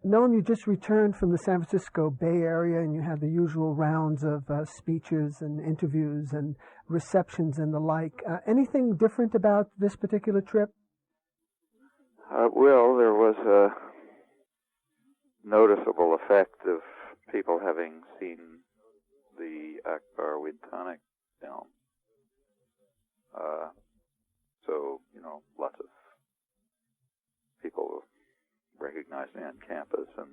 Noam, you just returned from the San Francisco Bay Area, and you had the usual rounds of speeches and interviews and receptions and the like. Anything different about this particular trip? Well, there was a noticeable effect of people having seen the Achbar wind tonic film. So, lots of people recognized me on campus and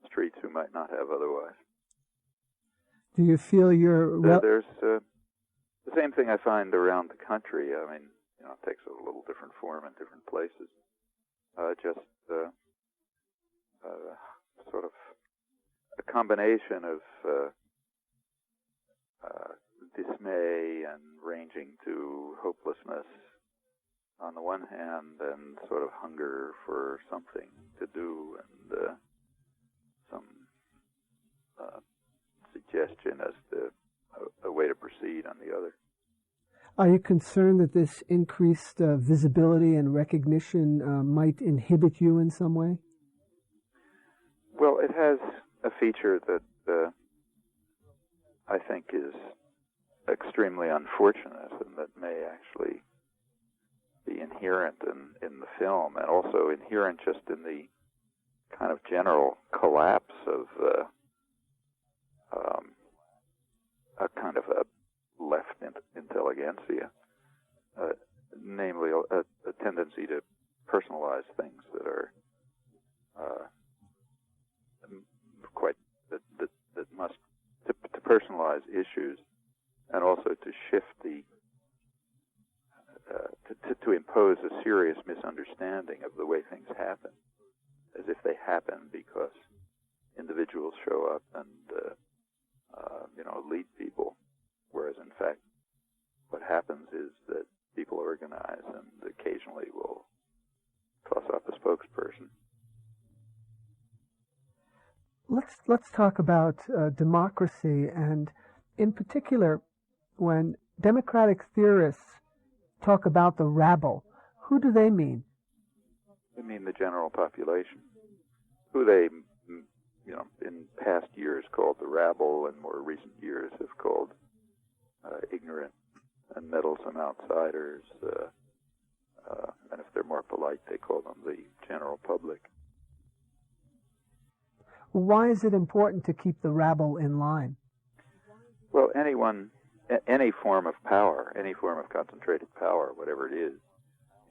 streets who might not have otherwise. Do you feel there's the same thing I find around the country. I mean, it takes a little different form in different places. Just sort of a combination of dismay and ranging to hopelessness on the one hand, and sort of hunger for something to do, and some suggestion as to a way to proceed on the other. Are you concerned that this increased visibility and recognition might inhibit you in some way? Well, it has a feature that I think is extremely unfortunate, and that may actually be inherent in the film, and also inherent just in the kind of general collapse of a kind of a left intelligentsia, namely a tendency to personalize things that are that must to personalize issues, and also to shift the to impose a serious misunderstanding of the way things happen, as if they happen because individuals show up and lead people, whereas in fact what happens is that people organize and occasionally will toss up a spokesperson. Let's talk about democracy, and in particular, when democratic theorists talk about the rabble, who do they mean? They mean the general population, who they, in past years called the rabble, and more recent years have called ignorant and meddlesome outsiders, and if they're more polite, they call them the general public. Why is it important to keep the rabble in line? Well, any form of power, any form of concentrated power, whatever it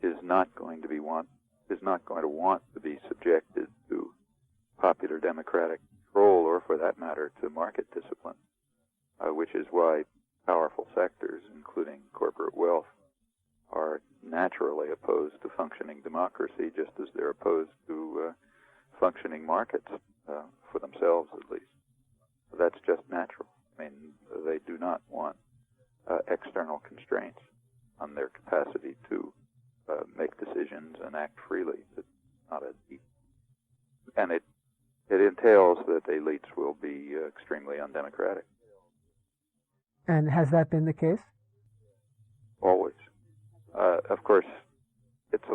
is not going to want to be subjected to popular democratic control, or for that matter, to market discipline, which is why powerful sectors, including corporate wealth, are naturally opposed to functioning democracy, just as they're opposed to functioning markets, for themselves at least. That's just natural. I mean, they do not want external constraints on their capacity to make decisions and act freely. It's not and it entails that the elites will be extremely undemocratic. And has that been the case? Always. Of course, it's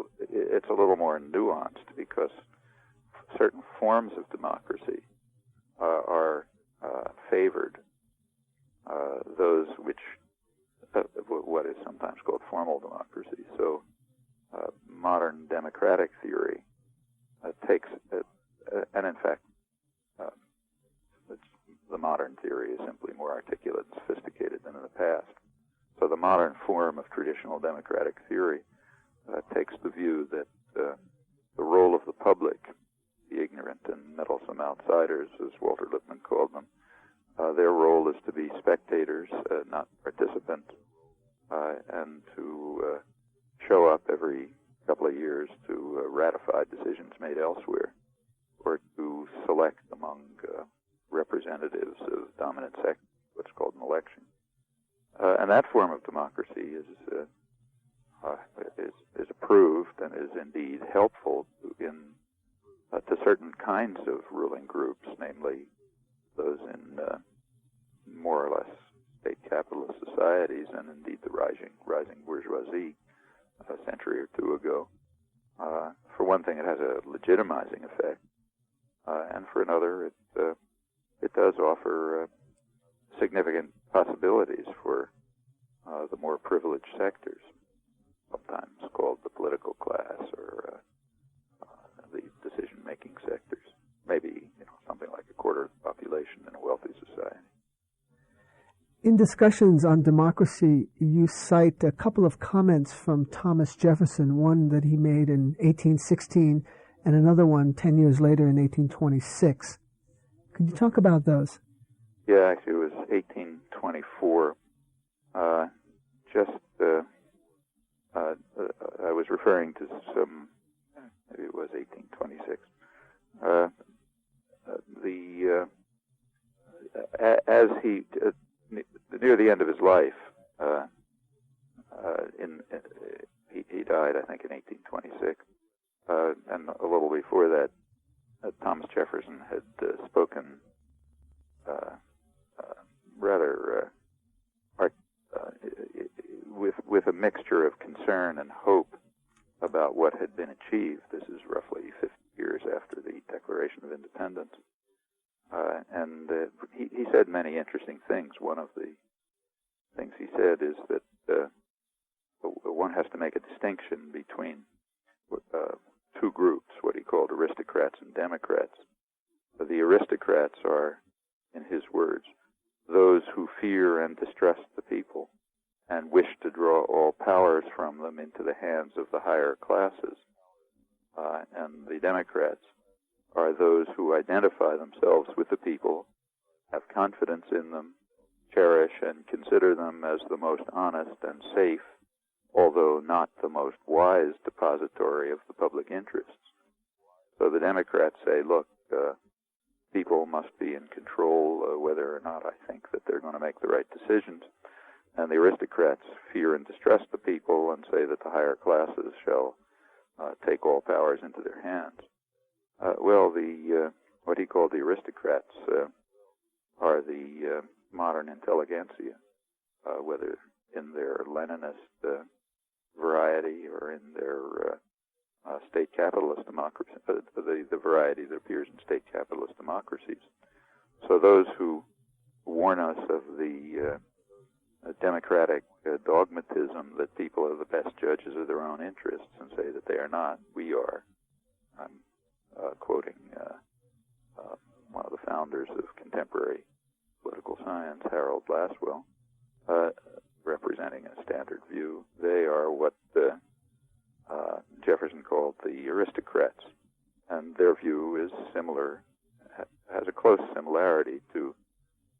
a little more nuanced, because certain forms of democracy are favored. Those which what is sometimes called formal democracy. So modern democratic theory takes, and in fact, the modern theory is simply more articulate and sophisticated than in the past. So the modern form of traditional democratic theory takes the view that the role of the public, the ignorant and meddlesome outsiders, as Walter Lippman called them, their role is to be spectators, not participants, and to show up every couple of years to ratify decisions made elsewhere, or to select among representatives of dominant sects, what's called an election. And that form of democracy is approved and is indeed helpful to certain kinds of ruling groups, namely those in more or less state capitalist societies, and indeed the rising bourgeoisie a century or two ago. For one thing, it has a legitimizing effect, and for another, it does offer significant possibilities for the more privileged sectors, sometimes called the political class or the decision-making sectors. Maybe something like a quarter of the population in a wealthy society. In discussions on democracy, you cite a couple of comments from Thomas Jefferson, one that he made in 1816 and another one 10 years later in 1826. Could you talk about those? Yeah, actually it was 1824. I was referring to some, maybe it was 1826. As he near the end of his life, he died, I think, in 1826, and a little before that, Thomas Jefferson had spoken rather with a mixture of concern and hope about what had been achieved. This is roughly 50 years after the Declaration of Independence. And he said many interesting things. One of the things he said is that one has to make a distinction between two groups, what he called aristocrats and democrats. The aristocrats are, in his words, those who fear and distrust the people and wish to draw all powers from them into the hands of the higher classes. And the democrats are those who identify themselves with the people, have confidence in them, cherish and consider them as the most honest and safe, although not the most wise depository of the public interests. So the Democrats say, look, people must be in control whether or not I think that they're going to make the right decisions. And the aristocrats fear and distrust the people and say that the higher classes shall take all powers into their hands. What he called the aristocrats are the modern intelligentsia, whether in their Leninist variety or in their state capitalist democracy, the variety that appears in state capitalist democracies. So those who warn us of the democratic dogmatism that people are the best judges of their own interests and say that they are not, we are. I'm quoting one of the founders of contemporary political science, Harold Laswell, representing a standard view. They are what Jefferson called the aristocrats, and their view is similar, has a close similarity to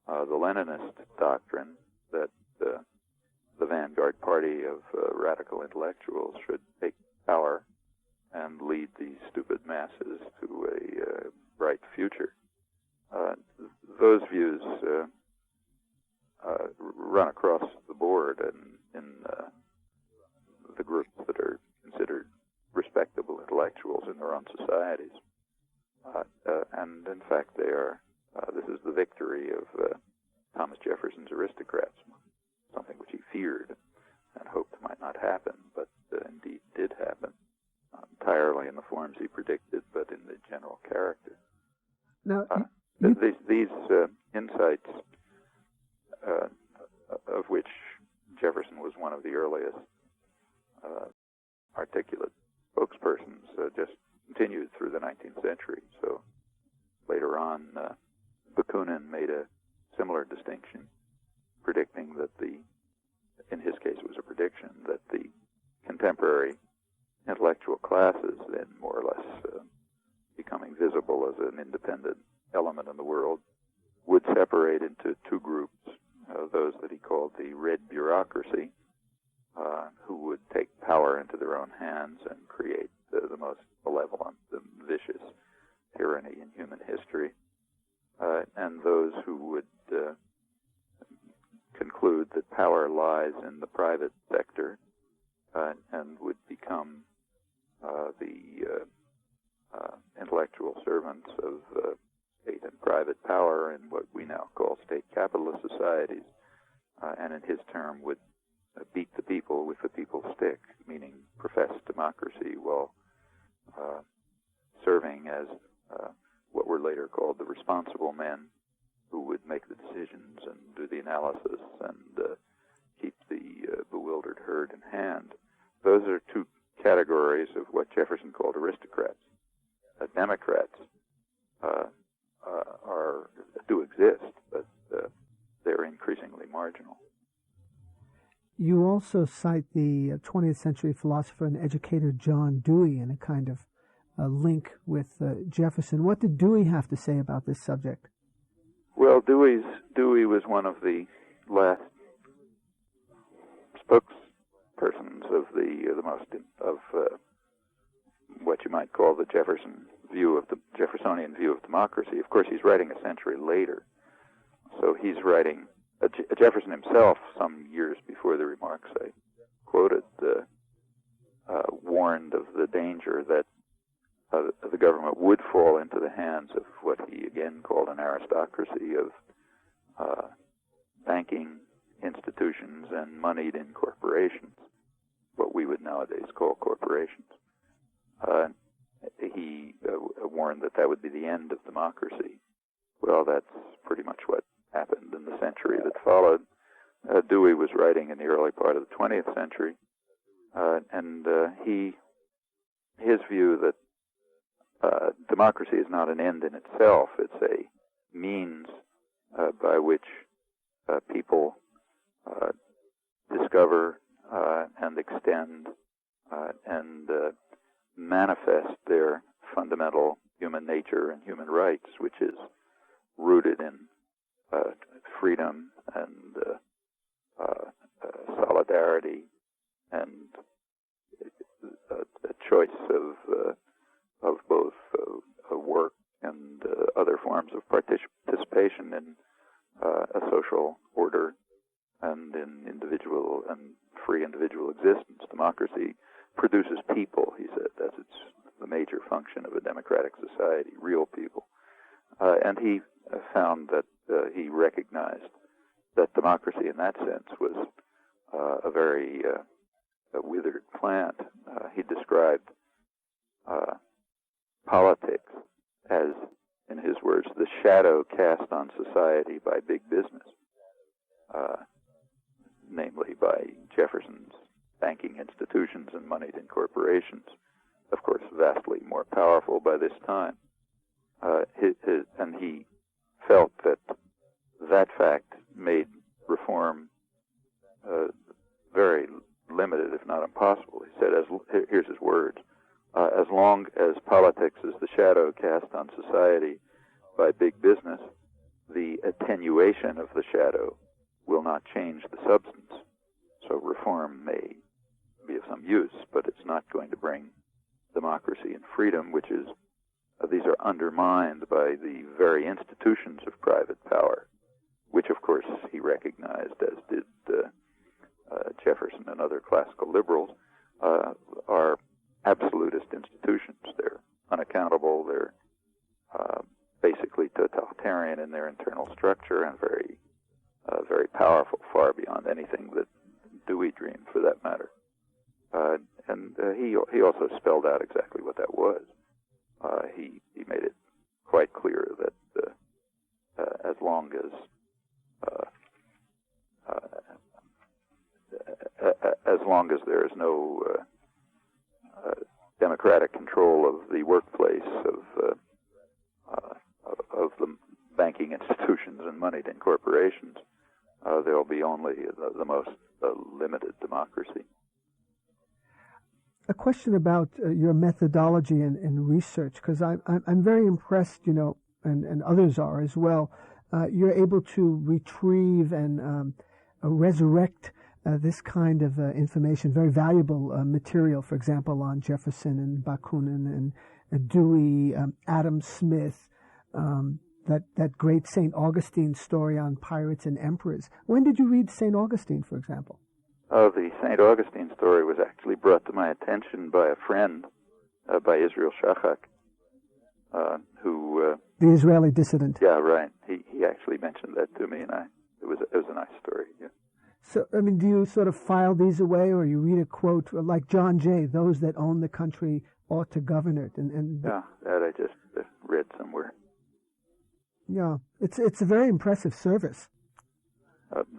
the Leninist doctrine that the vanguard party of radical intellectuals should take power and lead the stupid masses to a bright future. Those views run across the board in the groups that are considered respectable intellectuals in their own societies. And in fact, they are. This is the victory of Thomas Jefferson's aristocrats, something which he feared and hoped might not happen, but indeed did happen, not entirely in the forms he predicted, but in the general character. Now, these insights, of which Jefferson was one of the earliest articulate spokespersons, just continued through the 19th century. So later on, Bakunin made a similar distinction, predicting that in his case it was a prediction, that the contemporary intellectual classes, then more or less becoming visible as an independent element in the world, would separate into two groups, those that he called the red bureaucracy, who would take power into their own hands and create the most malevolent and vicious tyranny in human history, and those who would conclude that power lies in the private sector and would become the intellectual servants of state and private power in what we now call state capitalist societies, and in his term would beat the people with the people's stick, meaning profess democracy while serving as what were were later called the responsible men, who would make the decisions and do the analysis and keep the bewildered herd in hand. Those are two categories of what Jefferson called aristocrats. Democrats do exist, but they're increasingly marginal. You also cite the 20th century philosopher and educator John Dewey in a kind of link with Jefferson. What did Dewey have to say about this subject? Well, Dewey was one of the last spokespersons of what you might call the Jeffersonian view of democracy. Of course, he's writing a century later, so he's writing. Jefferson himself, some years before the remarks I quoted, warned of the danger that the government would fall into the hands of what he again called an aristocracy of banking institutions and moneyed-in corporations, what we would nowadays call corporations. He warned that would be the end of democracy. Well, that's pretty much what happened in the century that followed. Dewey was writing in the early part of the 20th century, and his view that democracy is not an end in itself, it's a means by which people discover and extend and manifest their fundamental human nature and human rights, which is rooted in freedom and solidarity and a choice of both work and other forms of participation in a social order and in individual and free individual existence. Democracy produces people, he said. That's the major function of a democratic society, real people. And he found that he recognized that democracy in that sense was a very withered plant. He described politics as, in his words, the shadow cast on society by big business, namely by Jefferson's banking institutions and moneyed-in corporations, of course vastly more powerful by this time. And he felt that fact made reform very limited, if not impossible. He said, here's his words, as long as politics is the shadow cast on society by big business, the attenuation of the shadow will not change the substance. So reform may be of some use, but it's not going to bring democracy and freedom, which is, these are undermined by the very institutions of private power, which of course he recognized, as did Jefferson and other classical liberals, are absolutist institutions. They're unaccountable, they're basically totalitarian in their internal structure and very powerful, far beyond anything that Dewey dreamed, for that matter. And he also spelled out exactly what that was. He made it quite clear that as long as there is no democratic control of the workplace, of the banking institutions and moneyed-in corporations, there will be only the most limited democracy. A question about your methodology and research, because I'm very impressed, and others are as well. You're able to retrieve and resurrect this kind of information, very valuable material, for example, on Jefferson and Bakunin and Dewey, Adam Smith, that great St. Augustine story on pirates and emperors. When did you read St. Augustine, for example? The St. Augustine story was actually brought to my attention by a friend, by Israel Shahak, who... the Israeli dissident. Yeah, right. He actually mentioned that to me, and it was a nice story, yeah. So, do you sort of file these away, or you read a quote like John Jay, those that own the country ought to govern it? Yeah, that I just read somewhere. Yeah, it's a very impressive service.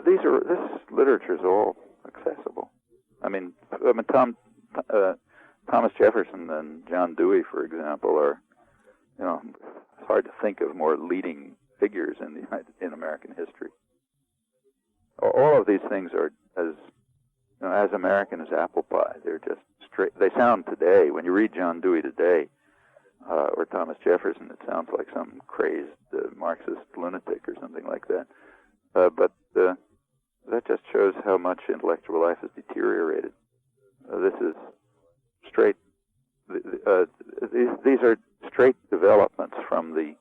This literature is all accessible. I mean, Thomas Jefferson and John Dewey, for example, are, it's hard to think of more leading figures in American history. All of these things are as American as apple pie. They're just straight. They sound today, when you read John Dewey today, or Thomas Jefferson, it sounds like some crazed Marxist lunatic or something like that. But that just shows how much intellectual life has deteriorated. This is straight. These are straight developments from the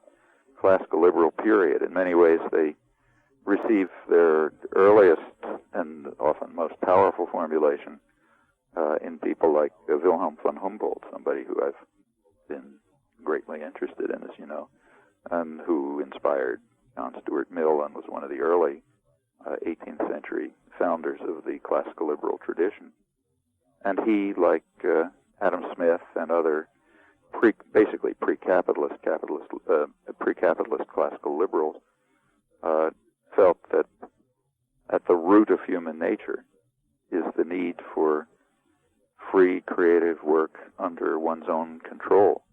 classical liberal period. In many ways, they receive their earliest and often most powerful formulation in people like Wilhelm von Humboldt, somebody who I've been greatly interested in, as you know, and who inspired John Stuart Mill and was one of the early 18th century founders of the classical liberal tradition. And he, like Adam Smith and other basically pre-capitalist classical liberals, felt that at the root of human nature is the need for free creative work under one's own control.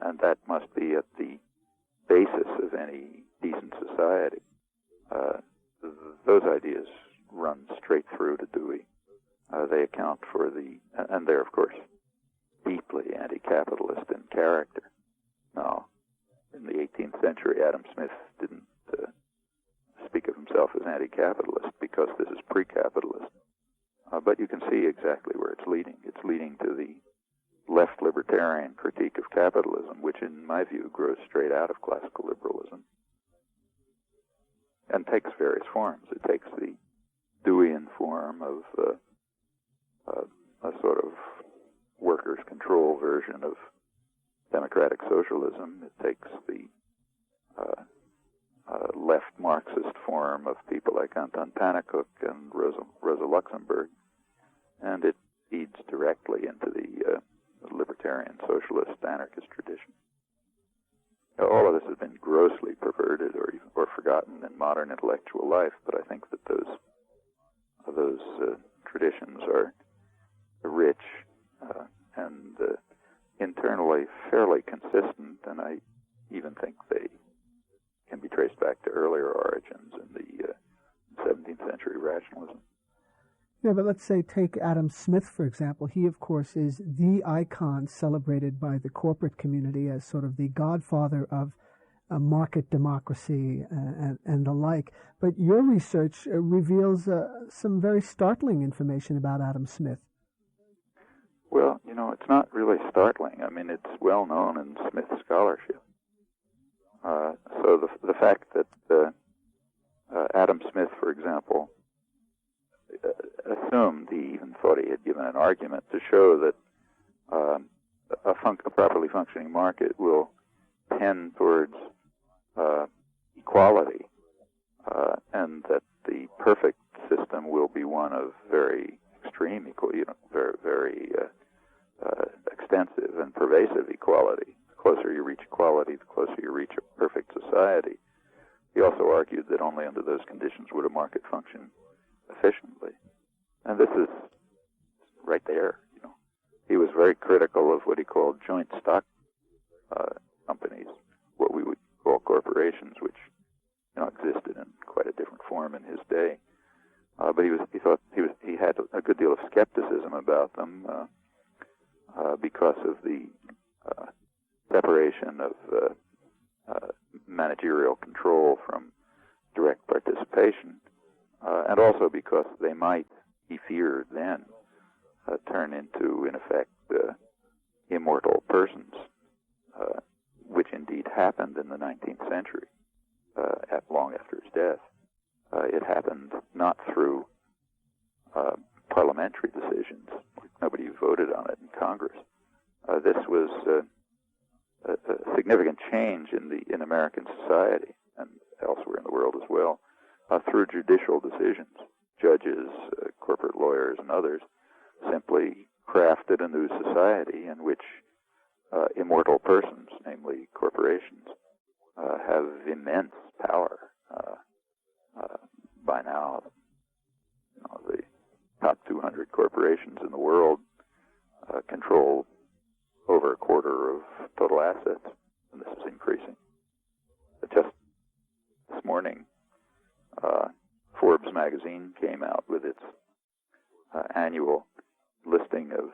And that must be at the basis of any decent society. Those ideas run straight through to Dewey. They account for and they're, of course, deeply anti-capitalist in character. Now, in the 18th century, Adam Smith didn't speak of himself as anti-capitalist because this is pre-capitalist. But you can see exactly where it's leading. It's leading to the left libertarian critique of capitalism, which in my view grows straight out of classical liberalism and takes various forms. It takes the Deweyan form of a sort of workers' control version of democratic socialism. It takes the left Marxist form of people like Anton Pannekoek and Rosa Luxemburg, and it feeds directly into the libertarian, socialist, anarchist tradition. All of this has been grossly perverted or forgotten in modern intellectual life, but I think that those traditions are rich and internally fairly consistent, and I even think they can be traced back to earlier origins in the 17th century rationalism. Yeah, but let's say take Adam Smith, for example. He, of course, is the icon celebrated by the corporate community as sort of the godfather of market democracy and the like. But your research reveals some very startling information about Adam Smith. Well, it's not really startling. I mean, it's well known in Smith scholarship. So the fact that Adam Smith, for example, assumed, he even thought he had given an argument to show that a properly functioning market will tend towards equality, and that the perfect system will be one of very extreme equality, very, very extensive and pervasive equality. The closer you reach equality, the closer you reach a perfect society. He also argued that only under those conditions would a market function efficiently. And this is right there, He was very critical of what he called joint stock companies, what we would call corporations, which existed in quite a different form in his day. But he had a good deal of skepticism about them because of the separation of managerial control from direct participation, and also because they might, he feared then, turn into, in effect, immortal persons, which indeed happened in the 19th century, long after his death. It happened not through parliamentary decisions. Nobody voted on it in Congress. This was a significant change in American society and elsewhere in the world as well, through judicial decisions. Judges, corporate lawyers, and others simply crafted a new society in which immortal persons, namely corporations, total assets, and this is increasing. Just this morning, Forbes magazine came out with its annual listing of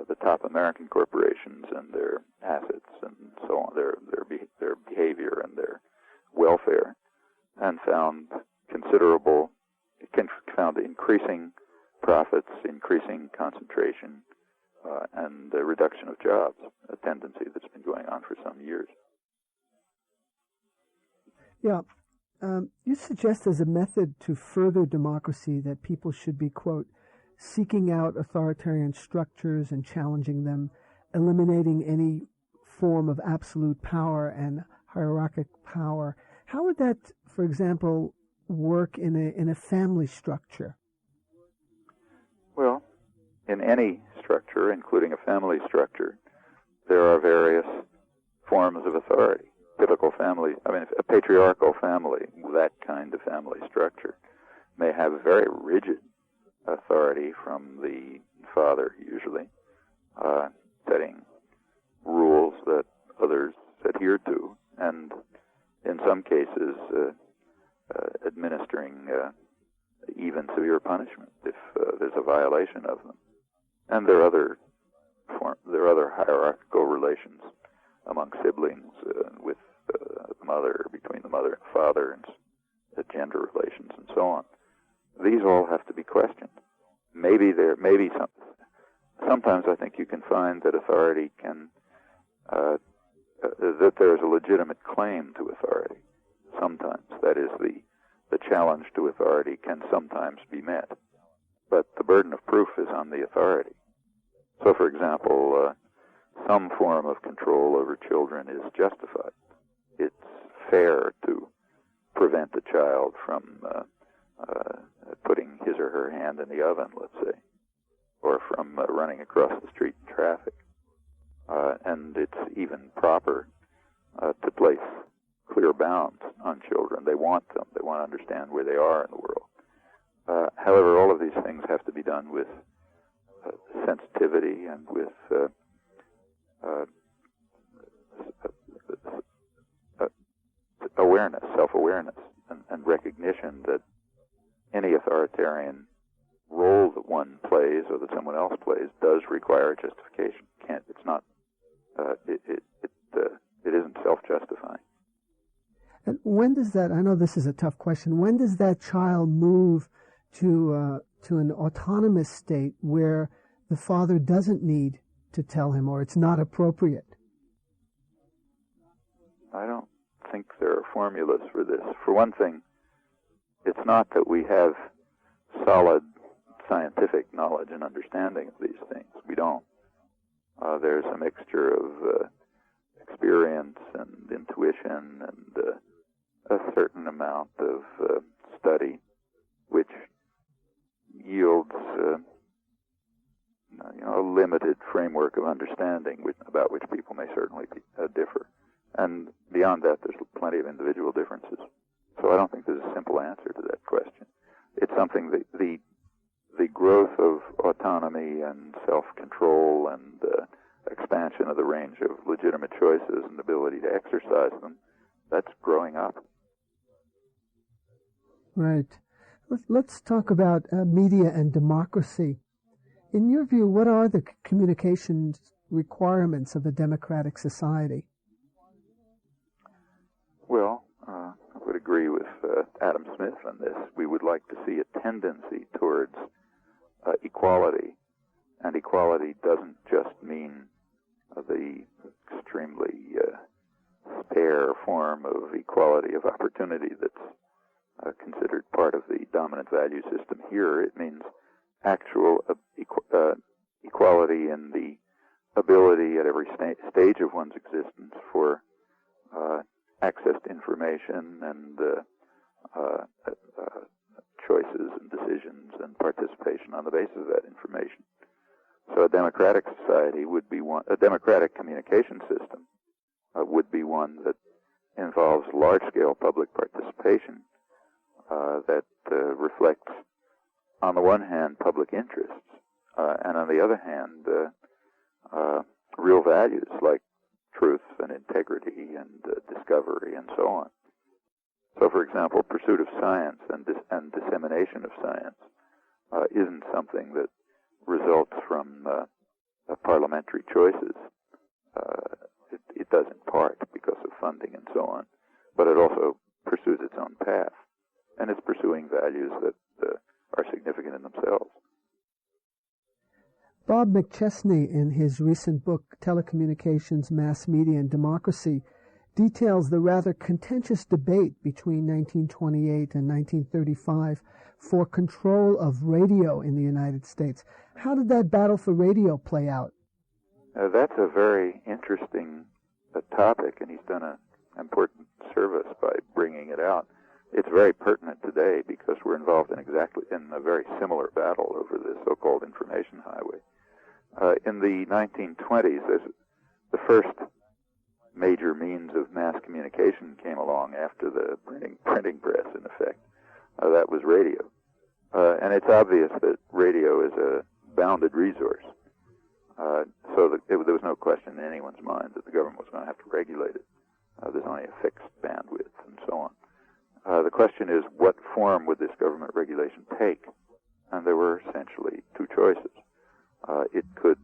the top American corporations and their assets and so on, their behavior and their welfare, and found increasing profits, increasing concentration, and the reduction of jobs, a tendency that's been going on for some years. Yeah. You suggest as a method to further democracy that people should be, quote, seeking out authoritarian structures and challenging them, eliminating any form of absolute power and hierarchic power. How would that, for example, work in a family structure? Well, in any structure, including a family structure, there are various forms of authority. Typical family, a patriarchal family, that kind of family structure, may have very rigid authority from the father, usually, setting rules that others adhere to, and in some cases administering even severe punishment if there's a violation of them. And there are other hierarchical relations among siblings, with between the mother and father, and gender relations, and so on. These all have to be questioned. Sometimes I think you can find that authority can, that there's a legitimate claim to authority. Sometimes, that is, the challenge to authority can sometimes be met. But the burden of proof is on the authority. So, for example, some form of control over children is justified. It's fair to prevent a child from putting his or her hand in the oven, let's say, or from running across the street in traffic. And it's even proper to place clear bounds on children. They want them. They want to understand where they are in the world. However, all of these things have to be done with sensitivity and with awareness, self-awareness, and recognition that any authoritarian role that one plays or that someone else plays does require justification. It's not. It isn't self-justifying. And when does that? I know this is a tough question. When does that child move to an autonomous state where the father doesn't need to tell him, or it's not appropriate? I don't think there are formulas for this. For one thing, it's not that we have solid scientific knowledge and understanding of these things. We don't. There's a mixture of experience and intuition and a certain amount of study, which yields a limited framework of understanding about which people may certainly differ. And beyond that, there's plenty of individual differences. So I don't think there's a simple answer to that question. It's something that the growth of autonomy and self-control and expansion of the range of legitimate choices and ability to exercise them, that's growing up. Right. Let's talk about media and democracy. In your view, what are the communications requirements of a democratic society? Well, I would agree with Adam Smith on this. We would like to see a tendency towards equality, and equality doesn't just mean the extremely spare form of equality of opportunity that's considered part of the dominant value system here. It means actual equality in the ability at every stage of one's existence for access to information and choices and decisions and participation on the basis of that information. So a democratic society would be one, a democratic communication system would be one that involves large-scale public participation that reflects, on the one hand, public interests, and on the other hand, real values like truth and integrity and discovery and so on. So, for example, pursuit of science and dissemination of science isn't something that results from parliamentary choices. It does in part because of funding and so on, but it also pursues its own path, and it's pursuing values that are significant in themselves. Bob McChesney, in his recent book, Telecommunications, Mass Media, and Democracy, details the rather contentious debate between 1928 and 1935 for control of radio in the United States. How did that battle for radio play out? That's a very interesting topic, and he's done an important service by bringing it out. It's very pertinent today because we're involved in a very similar battle over the so-called information highway. In the 1920s, the first major means of mass communication came along after the printing press, in effect. That was radio. And it's obvious that radio is a bounded resource. So there was no question in anyone's mind that the government was going to have to regulate it. There's only a fixed bandwidth and so on. The question is, what form would this government regulation take? And there were essentially two choices. It could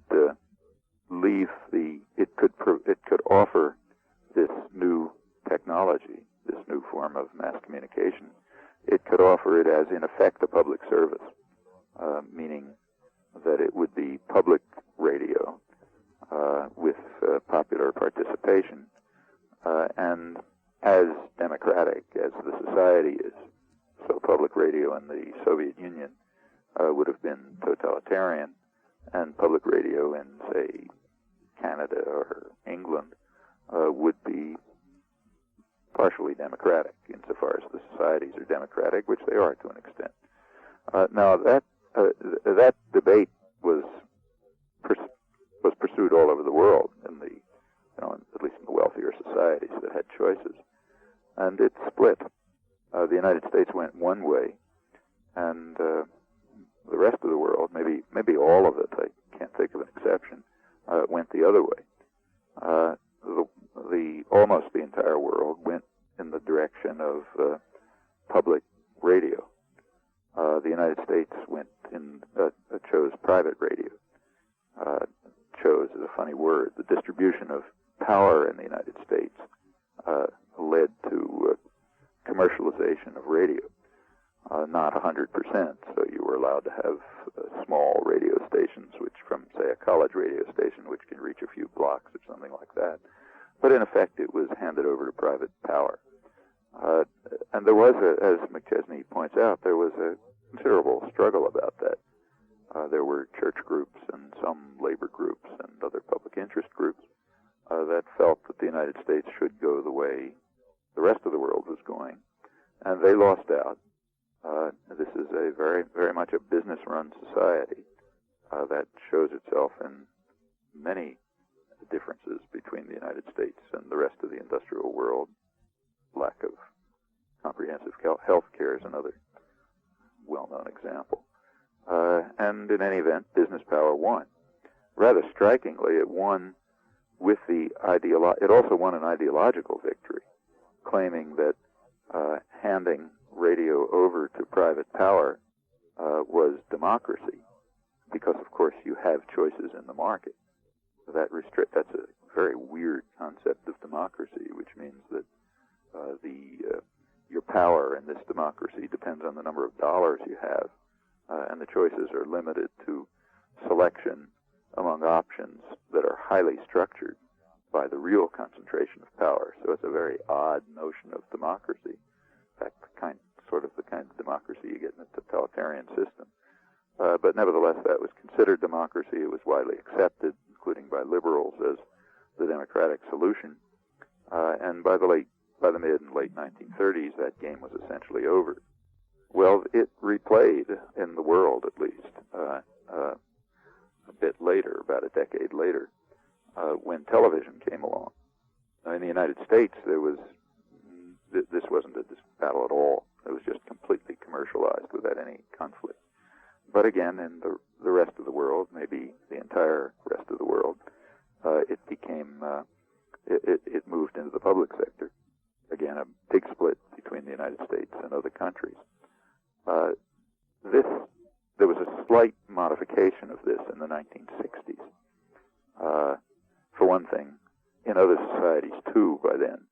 offer this new technology, this new form of mass communication. It could offer it as, in effect, a public service, meaning that it would be public radio with popular participation and as democratic as the society is. So public radio in the Soviet Union would have been totalitarian, and public radio in, say, Canada or England would be partially democratic, insofar as the societies are democratic, which they are to an extent. Now, that debate was pursued all over the world, at least in the wealthier societies that had choices, and it split. The United States went one way, and the rest of the world, maybe all of it, I can't think of an exception, went the other way. Almost the entire world went in the direction of public radio. The United States chose private radio. Chose is a funny word. The distribution of power in the United States led to commercialization of radio. Not 100%, so you were allowed to have small radio stations, which from, say, a college radio station, which can reach a few blocks or something like that. But in effect, it was handed over to private power. And there was, as McChesney points out, there was a considerable struggle about that. There were church groups and some labor groups and other public interest groups that felt that the United States should go the way the rest of the world was going, and they lost out. This is a very, very much a business-run society that shows itself in many differences between the United States and the rest of the industrial world. Lack of comprehensive health care is another well-known example. And in any event, business power won. Rather strikingly, it won with it also won an ideological victory, claiming that handing radio over to private power was democracy, because of course you have choices in the market. That's a very weird concept of democracy, which means that your power in this democracy depends on the number of dollars you have, and the choices are limited to selection among options that are highly structured by the real concentration of power. So it's a very odd notion of democracy. In fact, the kind of democracy you get in a totalitarian system. But nevertheless, that was considered democracy. It was widely accepted, including by liberals, as the democratic solution. And by the mid and late 1930s, that game was essentially over. Well, it replayed in the world, at least, a bit later, about a decade later, when television came along. In the United States, this wasn't a battle at all. It was just completely commercialized without any conflict. But again, in the rest of the world, maybe the entire rest of the world, it became it moved into the public sector. Again, a big split between the United States and other countries. There was a slight modification of this in the 1960s. For one thing, in other societies too, by then,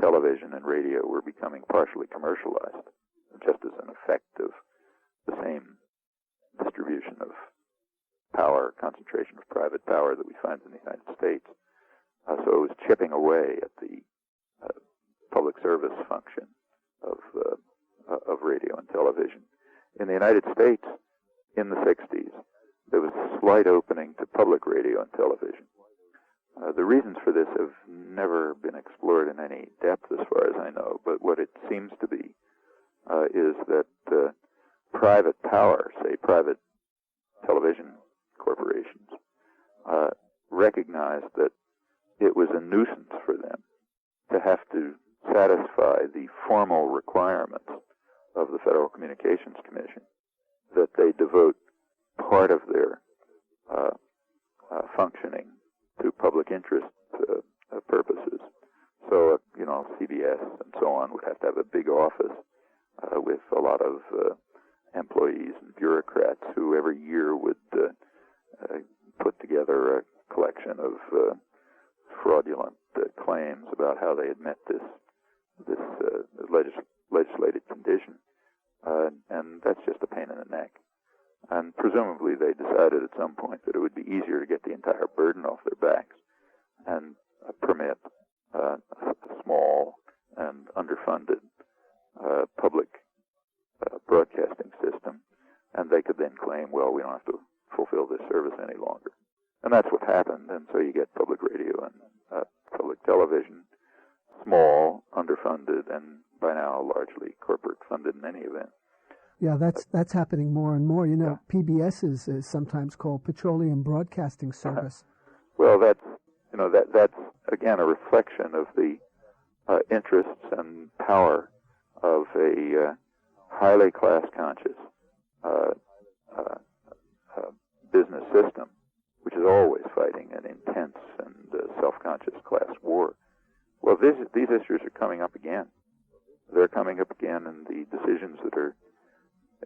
television and radio were becoming partially commercialized, just as an effect of the same distribution of power, concentration of private power that we find in the United States. So it was chipping away at the public service function of radio and television. In the United States, in the 60s, there was a slight opening to public radio and television. The reasons for this have never been explored in any depth as far as I know, but what it seems to be is that private power, say private television corporations, recognized that it was a nuisance for them to have to satisfy the formal requirements of the Federal Communications Commission, that they devote part of their functioning to public interest purposes. So, CBS and so on would have to have a big office with a lot of employees and bureaucrats who every year would put together a collection of fraudulent claims about how they had met this legislated condition. And that's just a pain in the neck. And presumably they decided at some point that it would be easier to get the entire burden off their backs and permit a small and underfunded public broadcasting system, and they could then claim, well, we don't have to fulfill this service any longer. And that's what happened, and so you get public radio and public television, small, underfunded, and by now largely corporate funded in any event. Yeah, that's happening more and more. PBS is sometimes called Petroleum Broadcasting Service. Well, that's again a reflection of the interests and power of a highly class-conscious business system, which is always fighting an intense and self-conscious class war. Well, these issues are coming up again. They're coming up again in the decisions that are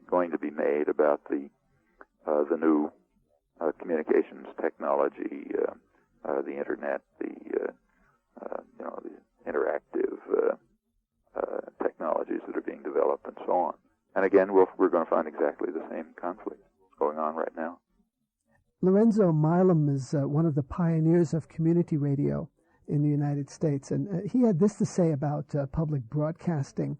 going to be made about the new communications technology, the internet, the interactive technologies that are being developed, and so on. And again, we're going to find exactly the same conflict going on right now. Lorenzo Milam is one of the pioneers of community radio in the United States, and he had this to say about public broadcasting.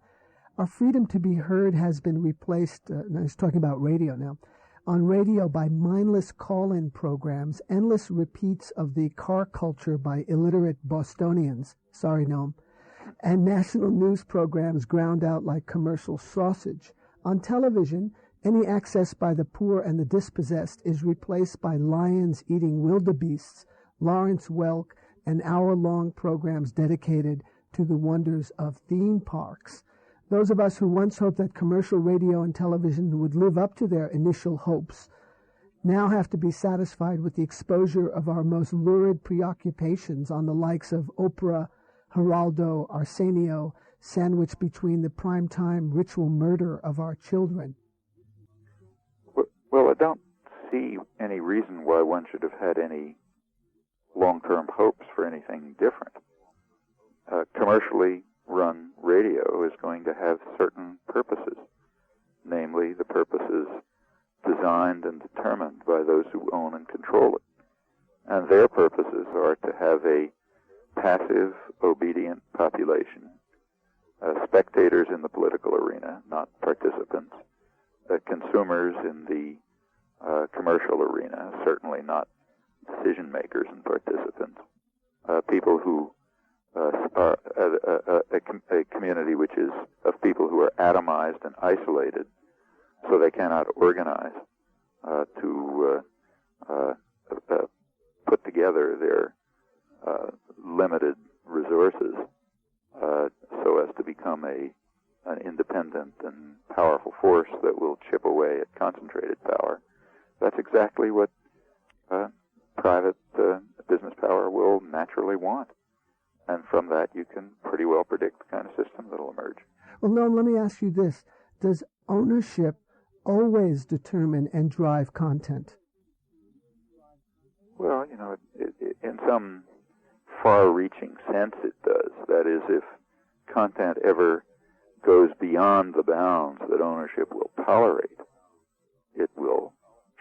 Our freedom to be heard has been replaced, and he's talking about radio now, on radio by mindless call-in programs, endless repeats of the car culture by illiterate Bostonians, sorry Noam, and national news programs ground out like commercial sausage. On television, any access by the poor and the dispossessed is replaced by lions eating wildebeests, Lawrence Welk, and hour-long programs dedicated to the wonders of theme parks. Those of us who once hoped that commercial radio and television would live up to their initial hopes now have to be satisfied with the exposure of our most lurid preoccupations on the likes of Oprah, Geraldo, Arsenio, sandwiched between the primetime ritual murder of our children. Well, I don't see any reason why one should have had any long-term hopes for anything different. Commercially run radio is going to have certain purposes, namely the purposes designed and determined by those who own and control it. And their purposes are to have a passive, obedient population, spectators in the political arena, not participants, consumers in the commercial arena, certainly not decision makers and participants, people who are a community which is of people who are atomized and isolated, so they cannot organize to put together their limited resources so as to become an independent and powerful force that will chip away at concentrated power. That's exactly what private business power naturally want. And from that, you can pretty well predict the kind of system that will emerge. Well, Noam, let me ask you this. Does ownership always determine and drive content? Well, in some far-reaching sense it does. That is, if content ever goes beyond the bounds that ownership will tolerate, it will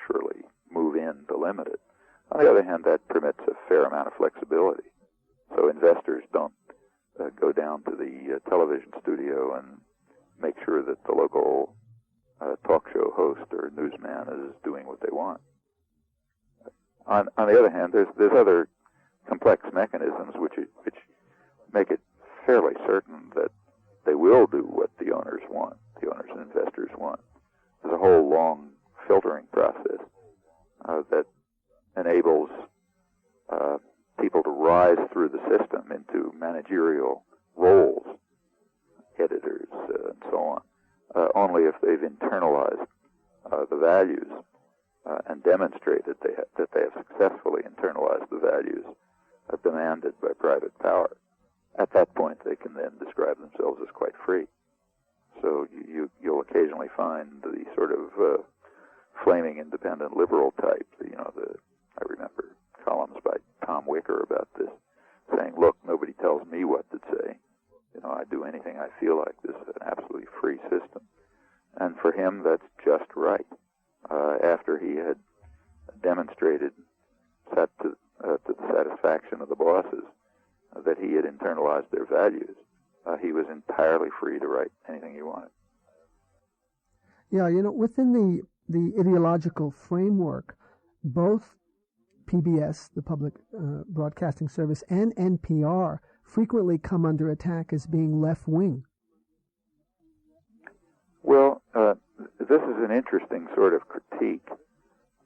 surely move in to limit it. On the other hand, that permits a fair amount of flexibility. So investors don't go down to the television studio and make sure that the local talk show host or newsman is doing what they want. On the other hand, there's other complex mechanisms which make it fairly certain that they will do what the owners want, the owners and investors want. There's a whole long filtering process that enables people to rise through the system into managerial roles, editors, and so on, only if they've internalized the values and demonstrated that they have successfully internalized the values demanded by private power. At that point, they can then describe themselves as quite free. So you'll occasionally find the sort of flaming independent liberal type. I remember columns by Tom Wicker about this, saying, "Look, nobody tells me what to say. I do anything I feel like. This is an absolutely free system." And for him, that's just right. After he had demonstrated to the satisfaction of the bosses that he had internalized their values, he was entirely free to write anything he wanted. Yeah, within the ideological framework, both PBS, the Public Broadcasting Service, and NPR frequently come under attack as being left-wing. Well, this is an interesting sort of critique.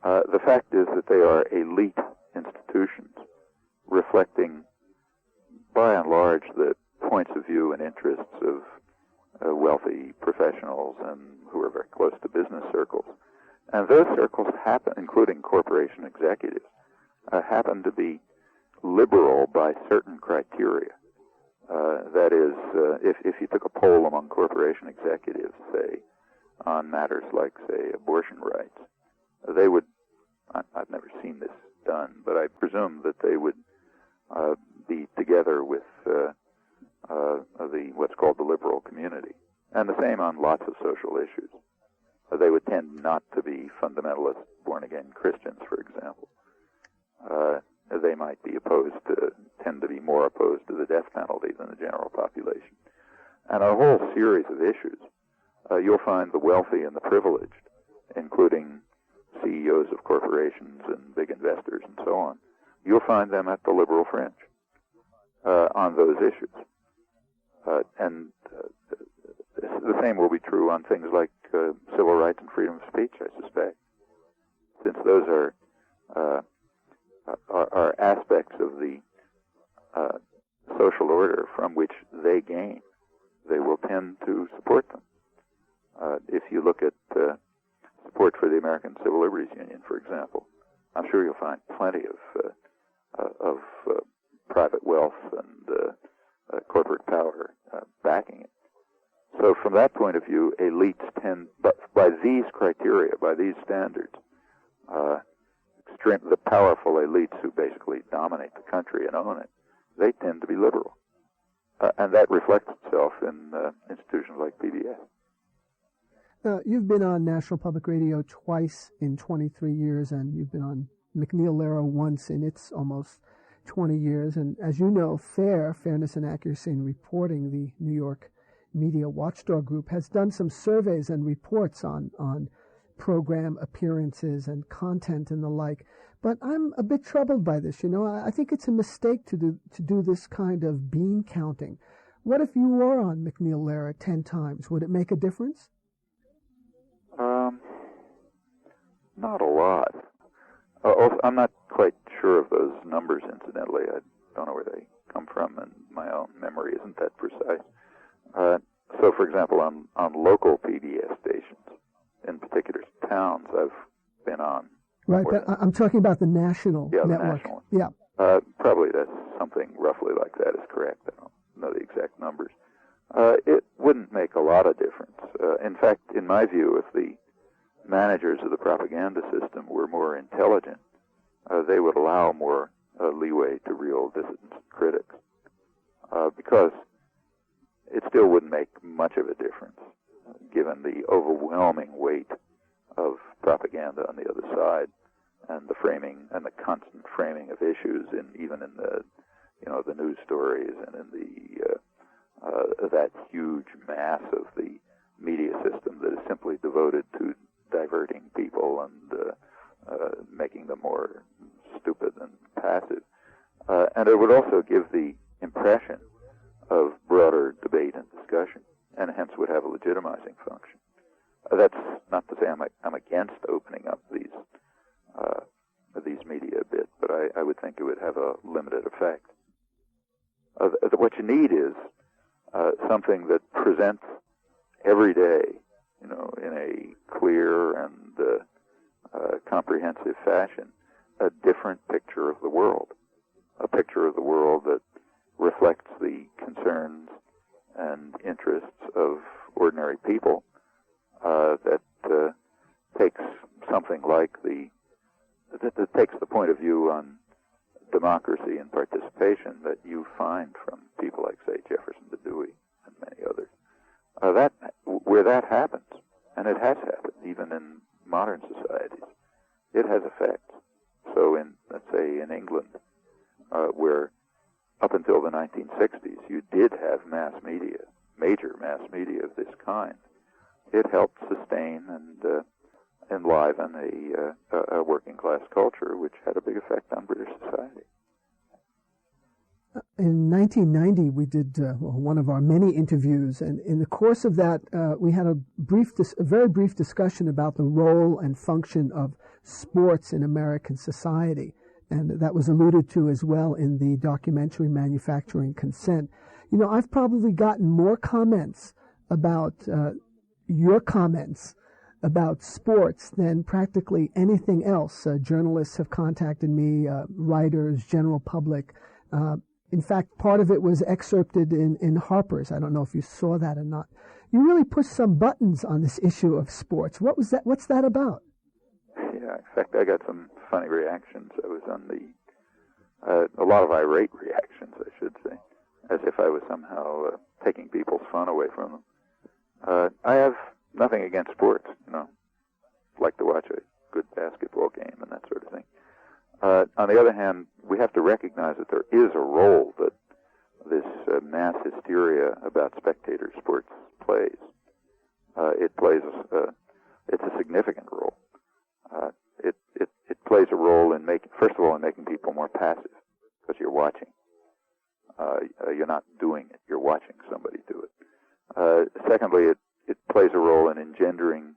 The fact is that they are elite institutions, reflecting, by and large, the points of view and interests of wealthy professionals and who are very close to business circles. And those circles happen, including corporation executives, happen to be liberal by certain criteria. That is, if you took a poll among corporation executives, say, on matters like, say, abortion rights, they would, I've never seen this done, but I presume that they would be together with what's called the liberal community. And the same on lots of social issues. They would tend not to be fundamentalist, born-again Christians, for example. They might be tend to be more opposed to the death penalty than the general population. And a whole series of issues. You'll find the wealthy and the privileged, including CEOs of corporations and big investors and so on. You'll find them at the liberal fringe on those issues. And the same will be true on things like civil rights and freedom of speech, I suspect, since those are aspects of the social order from which they gain. They will tend to support them. If you look at support for the American Civil Liberties Union, for example, I'm sure you'll find plenty of private wealth and corporate power backing it. So from that point of view, elites tend, but by these criteria, by these standards, the powerful elites who basically dominate the country and own it, they tend to be liberal. And that reflects itself in institutions like PBS. You've been on National Public Radio twice in 23 years, and you've been on McNeil-Lehrer once in its almost 20 years. And as you know, Fairness and Accuracy in Reporting, the New York Media Watchdog Group, has done some surveys and reports on program appearances and content and the like. But I'm a bit troubled by this. I think it's a mistake to do this kind of bean counting. What if you were on McNeil-Lehrer 10 times? Would it make a difference? Not a lot. Also, I'm not quite sure of those numbers, incidentally. I don't know where they come from, and my own memory isn't that precise. So, for example, on local PBS stations, in particular towns, I've been on. Right, but I'm talking about the national network. The national one. Yeah. Probably that's something roughly like that is correct. I don't know the exact numbers. It wouldn't make a lot of difference. In fact, in my view, if the managers of the propaganda system were more intelligent, they would allow more leeway to real dissidents and critics, because it still wouldn't make much of a difference, given the overwhelming weight of propaganda on the other side, and the framing and the constant framing of issues, even in the the news stories and in the that huge mass of the media system that is simply devoted to diverting people and making them more stupid and passive. And it would also give the impression of broader debate and discussion, and hence would have a legitimizing function. That's not to say I'm against opening up these media a bit, but I would think it would have a limited effect. What you need is something that presents every day, in a clear and comprehensive fashion, a different picture of the world, a picture of the world that reflects the concerns and interests of ordinary people, that takes something like that takes the point of view on democracy and participation that you find from people like, say, Jefferson to Dewey and many others. Where that happens, and it has happened even in modern societies, it has effects. So let's say in England, where up until the 1960s you did have mass media, major mass media of this kind, it helped sustain and enliven a working class culture, which had a big effect on British society. In 1990, we did one of our many interviews, and in the course of that, we had a very brief discussion about the role and function of sports in American society, and that was alluded to as well in the documentary Manufacturing Consent. I've probably gotten more comments about your comments about sports than practically anything else. Journalists have contacted me, writers, general public. In fact, part of it was excerpted in Harper's. I don't know if you saw that or not. You really pushed some buttons on this issue of sports. What was that? What's that about? Yeah, in fact, I got some funny reactions. I was on a lot of irate reactions, I should say, as if I was somehow taking people's fun away from them. I have nothing against sports, like to watch a good basketball game and that sort of thing. On the other hand, we have to recognize that there is a role that this mass hysteria about spectator sports plays. It's a significant role. It plays a role in making people more passive, because you're watching. You're not doing it; you're watching somebody do it. Secondly, it plays a role in engendering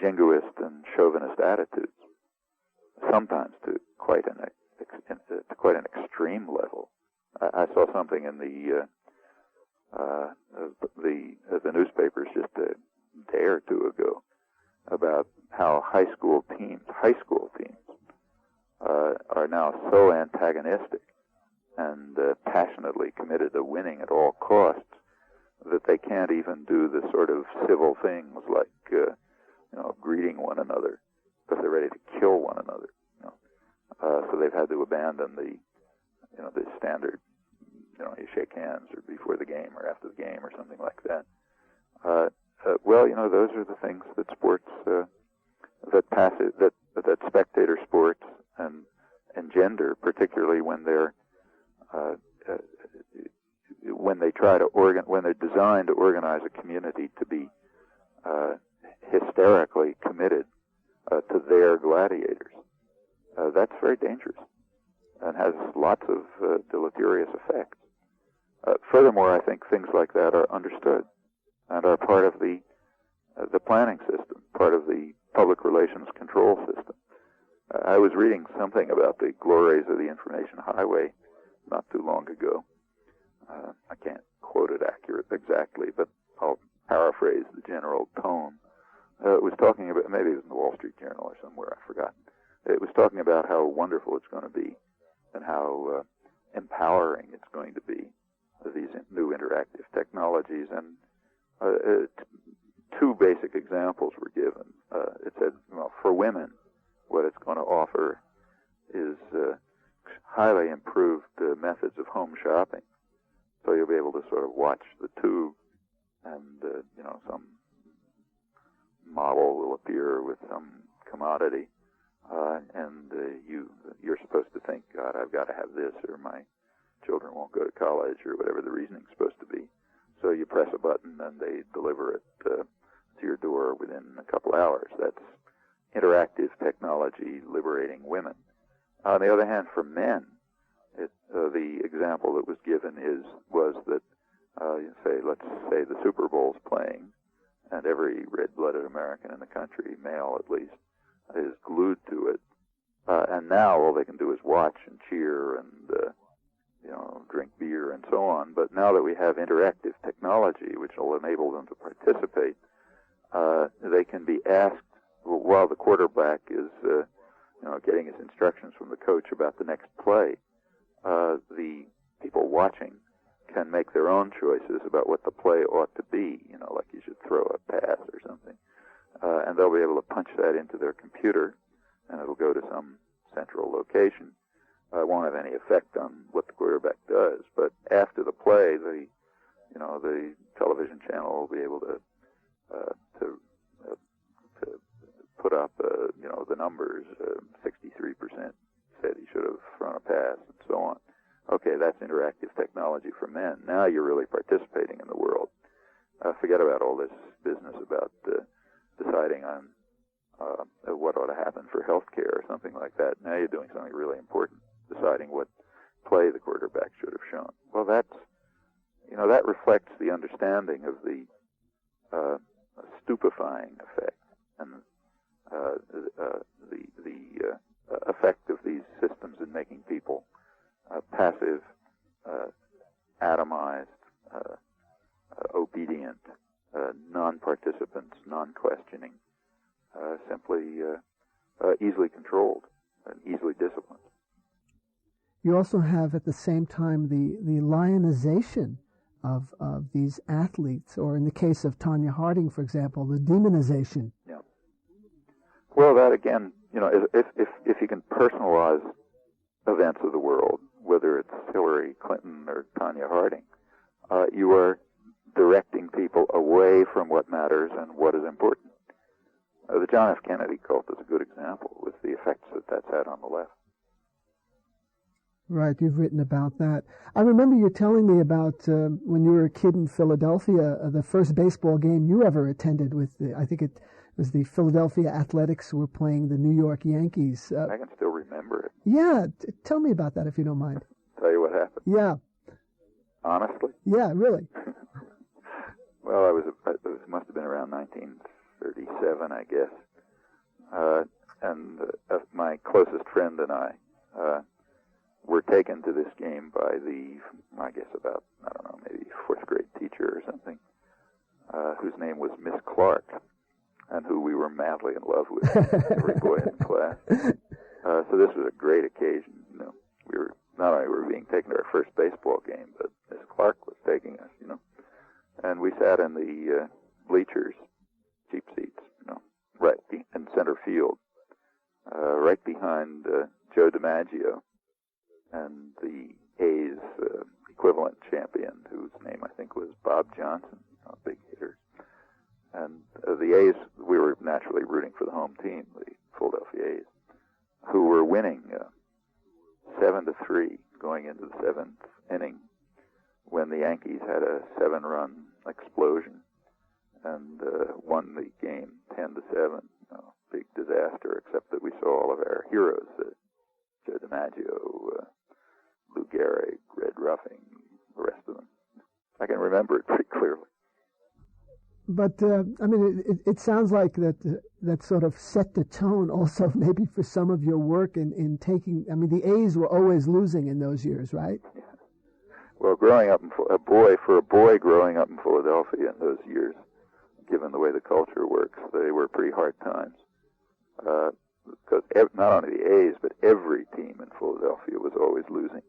jingoist and chauvinist attitudes, sometimes to quite an extreme level. I saw something in the newspapers just a day or two ago about how high school teams are now so antagonistic and passionately committed to winning at all costs that they can't even do the sort of civil things like greeting one another, because they're ready to kill one another. So they've had to abandon the standard, you shake hands or before the game or after the game or something like that. Those are the things that sports, that spectator sports and engender, particularly when they're when they're designed to organize a community to be hysterically committed to their gladiators. That's very dangerous and has lots of deleterious effects. Furthermore, I think things like that are understood and are part of the planning system, part of the public relations control system. I was reading something about the glories of the information highway not too long ago. I can't quote it exactly, but I'll paraphrase the general tone. It was talking about, maybe it was in the Wall Street Journal or somewhere, I forgot. It was talking about how wonderful it's going to be and how empowering it's going to be, these new interactive technologies. And two basic examples were given. It said, well, for women, what it's going to offer is highly improved methods of home shopping. So you'll be able to sort of watch the tube, and some model will appear with some commodity, and you're supposed to think, God, I've got to have this, or my children won't go to college, or whatever the reasoning's supposed to be. So you press a button, and they deliver it to your door within a couple hours. That's interactive technology liberating women. On the other hand, for men, the example that was given was that let's say the Super Bowl's playing, and every red-blooded American in the country, male at least, is glued to it. And now all they can do is watch and cheer and drink beer and so on. But now that we have interactive technology, which will enable them to participate, they can be asked while the quarterback is getting his instructions from the coach about the next play. The people watching can make their own choices about what the play ought to be, like you should throw a pass or something. And they'll be able to punch that into their computer, and it'll go to some central location. It won't have any effect on what the quarterback does, but after the play, the television channel will be able to put up, the numbers. 63% said he should have thrown a pass, and so on. Okay, that's interactive technology for men. Now you're really participating in the world. Forget about all this business about deciding on what ought to happen for health care or something like that. Now you're doing something really important, deciding what play the quarterback should have shown. Well, that reflects the understanding of the stupefying effect and the effect of these systems in making people passive, atomized, obedient, non-participants, non-questioning, simply easily controlled and easily disciplined. You also have at the same time the lionization of these athletes, or in the case of Tonya Harding, for example, the demonization. Yeah. Well, that again, if you can personalize events of the world, whether it's Hillary Clinton or Tonya Harding, you are directing people away from what matters and what is important. The John F. Kennedy cult is a good example with the effects that that's had on the left. Right, you've written about that. I remember you telling me about when you were a kid in Philadelphia, the first baseball game you ever attended with, I think it was the Philadelphia Athletics were playing the New York Yankees. I can still remember it. Yeah, tell me about that if you don't mind. Tell you what happened? Yeah. Honestly? Yeah, really. Well, it must have been around 1937, I guess. And my closest friend and I were taken to this game by about, maybe fourth grade teacher or something, whose name was Miss Clark, and who we were madly in love with, every boy in class. So this was a great occasion. We were not only were we being taken to our first baseball game, but Miss Clark was taking us. And we sat in the bleachers, cheap seats, right in center field, right behind Joe DiMaggio and the A's equivalent champion, whose name I think was Bob Johnson, a big hitter. And the A's, we were naturally rooting for the home team, the Philadelphia A's, who were winning 7-3 going into the seventh inning, when the Yankees had a 7-run explosion and won the game 10-7. Big disaster, except that we saw all of our heroes, Joe DiMaggio, Lou Gehrig, Red Ruffing, the rest of them. I can remember it pretty clearly. But, it sounds like that sort of set the tone also maybe for some of your work in taking, the A's were always losing in those years, right? Yeah. Well, growing up, for a boy growing up in Philadelphia in those years, given the way the culture works, they were pretty hard times. Because not only the A's, but every team in Philadelphia was always losing.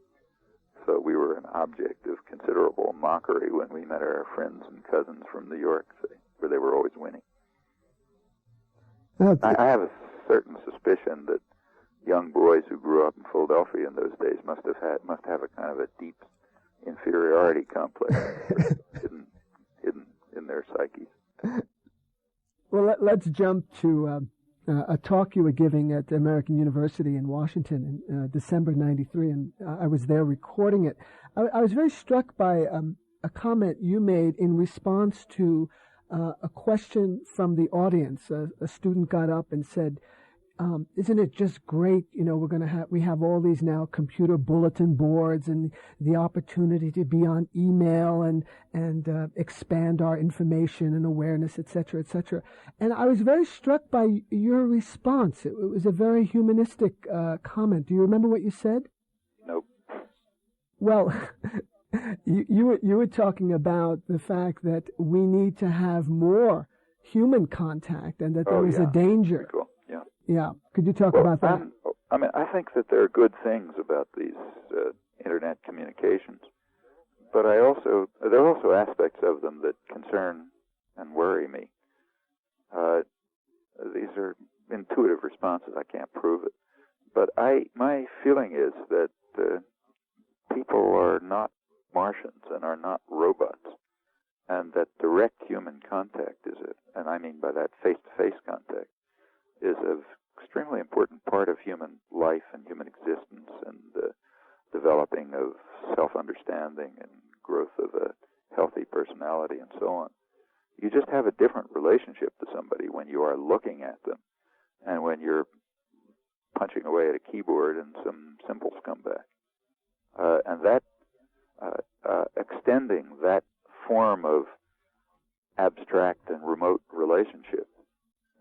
So we were an object of considerable mockery when we met our friends and cousins from New York, where they were always winning. I have a certain suspicion that young boys who grew up in Philadelphia in those days must have a kind of a deep inferiority complex hidden in their psyches. Well, let's jump to a talk you were giving at American University in Washington in December '93, and I was there recording it. I was very struck by a comment you made in response to a question from the audience. A student got up and said, "Isn't it just great? You know, we have all these now computer bulletin boards and the opportunity to be on email and expand our information and awareness, etc., etc." And I was very struck by your response. It was a very humanistic comment. Do you remember what you said? Nope. Well, you were talking about the fact that we need to have more human contact and that there was a danger. Cool. Yeah. Could you talk about that? I think that there are good things about these internet communications, but there are also aspects of them that concern and worry me. These are intuitive responses. I can't prove it, but my feeling is that people are not Martians and are not robots, and that direct human contact and I mean by that face-to-face contact, is an extremely important part of human life and human existence and developing of self-understanding and growth of a healthy personality and so on. You just have a different relationship to somebody when you are looking at them and when you're punching away at a keyboard and some symbols come back. And that extending that form of abstract and remote relationship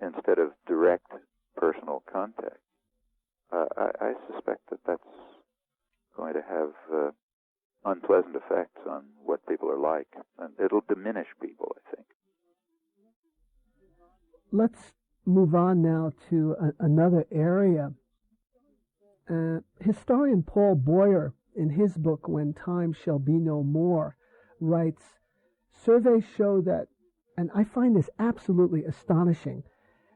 instead of direct personal contact, I suspect that that's going to have unpleasant effects on what people are like, and it'll diminish people, I think. Let's move on now to another area. Historian Paul Boyer, in his book, When Time Shall Be No More, writes, surveys show that, and I find this absolutely astonishing,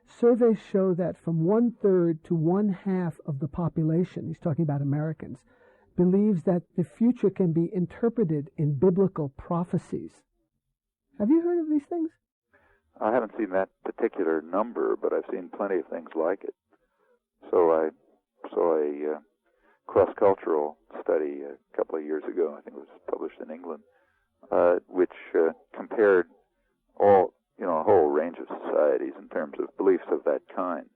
surveys show that from 1/3 to 1/2 of the population, he's talking about Americans, believes that the future can be interpreted in biblical prophecies. Have you heard of these things? I haven't seen that particular number, but I've seen plenty of things like it. So I saw a cross-cultural study a couple of years ago, I think it was published in England, which compared a whole range of societies in terms of beliefs of that kind.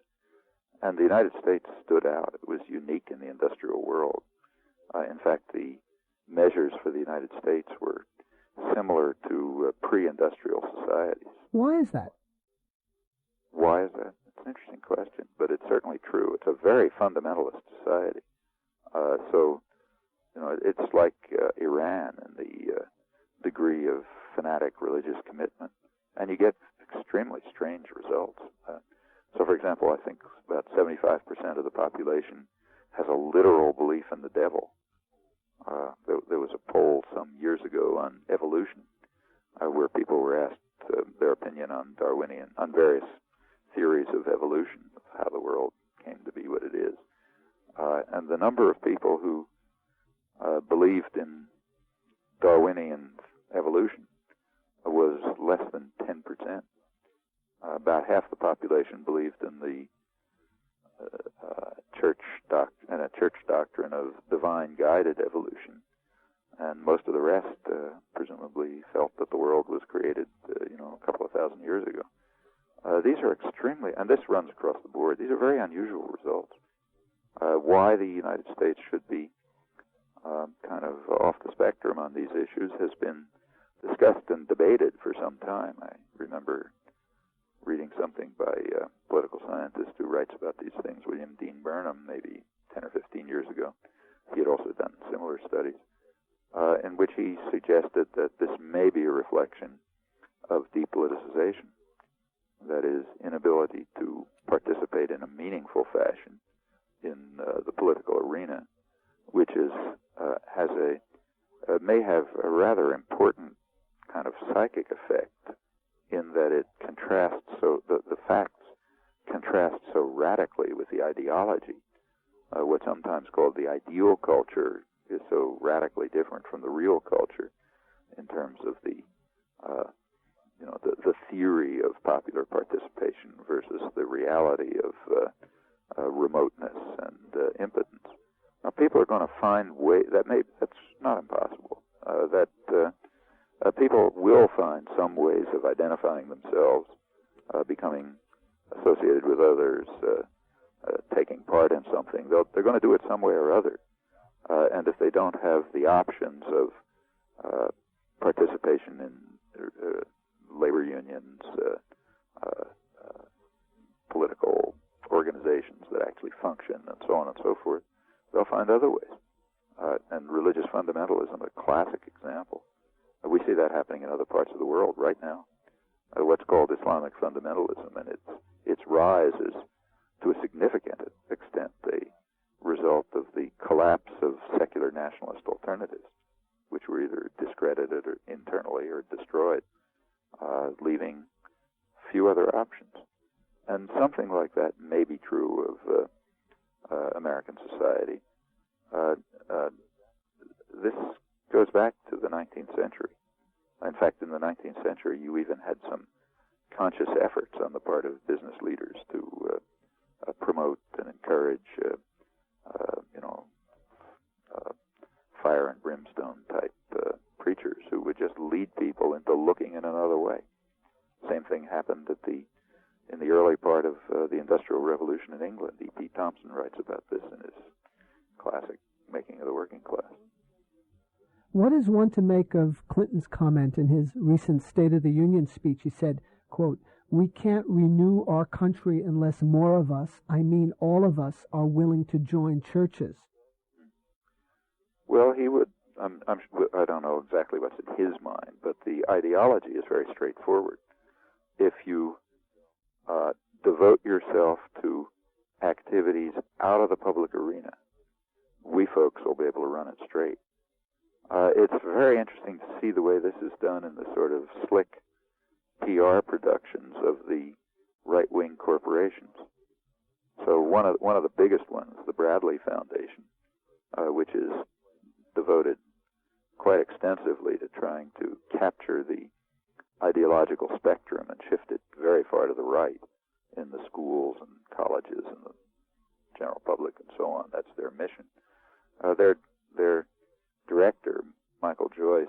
And the United States stood out. It was unique in the industrial world. In fact, the measures for the United States were similar to pre-industrial societies. Why is that? Why is that? It's an interesting question, but it's certainly true. It's a very fundamentalist society. It's like Iran in the degree of fanatic religious commitment, and you get extremely strange results. So, for example, I think about 75% of the population has a literal belief in the devil. There was a poll some years ago on evolution, where people were asked their opinion on various theories of evolution, of how the world came to be what it is. And the number of people who believed in Darwinian evolution was less than 10%. About half the population believed in the church doctrine of divine guided evolution, and most of the rest presumably felt that the world was created a couple of thousand years ago. These are extremely, and this runs across the board, these are very unusual results. Why the United States should be kind of off the spectrum on these issues has been discussed and debated for some time. I remember reading something by a political scientist who writes about these things, William Dean Barnum, maybe 10 or 15 years ago. He had also done similar studies, in which he suggested that this may be a reflection of depoliticization, that is, inability to participate in a meaningful fashion in the political arena, which has a may have a rather important kind of psychic effect in that it contrasts, so the facts contrast so radically with the ideology. What's sometimes called the ideal culture is so radically different from the real culture in terms of the theory of popular participation versus the reality of remoteness and impotence. Now, people are going to find ways that's not impossible. People will find some ways of identifying themselves, becoming associated with others, taking part in something. They're going to do it some way or other. And if they don't have the options of participation in labor unions, political organizations that actually function, and so on and so forth, they'll find other ways. And religious fundamentalism, a classic example. We see that happening in other parts of the world right now. What's called Islamic fundamentalism, and its rise is, to a significant extent, a result of the collapse of secular nationalist alternatives, which were either discredited or internally or destroyed, leaving few other options. And something like that may be true of American society. This goes back to the 19th century. In fact, in the 19th century, you even had some conscious efforts on the part of business leaders to promote and encourage, fire and brimstone type preachers who would just lead people into looking in another way. Same thing happened in the early part of the Industrial Revolution in England. E.P. Thompson writes about this in his classic Making of the Working Class. What is one to make of Clinton's comment in his recent State of the Union speech? He said, quote, "We can't renew our country unless more of us, I mean all of us, are willing to join churches." Well, he would, I don't know exactly what's in his mind, but the ideology is very straightforward. If you devote yourself to activities out of the public arena, we folks will be able to run it straight. It's very interesting to see the way this is done in the sort of slick PR productions of the right-wing corporations. So one of the biggest ones, the Bradley Foundation, which is devoted quite extensively to trying to capture the ideological spectrum and shift it very far to the right in the schools and colleges and the general public and so on. That's their mission. Their director, Michael Joyce,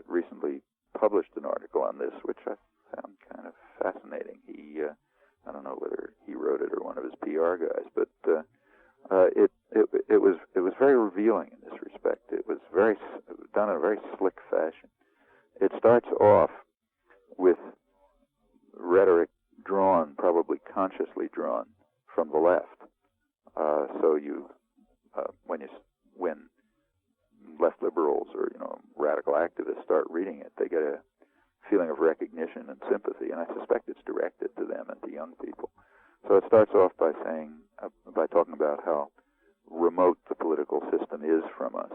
recently published an article on this, which I found kind of fascinating. I don't know whether he wrote it or one of his PR guys, but it was very revealing in this respect. It was done in a very slick fashion. It starts off with rhetoric drawn, probably consciously drawn, from the left. So when left liberals or radical activists start reading it, they get a feeling of recognition and sympathy, and I suspect it's directed to them and to young people. So it starts off by talking about how remote the political system is from us,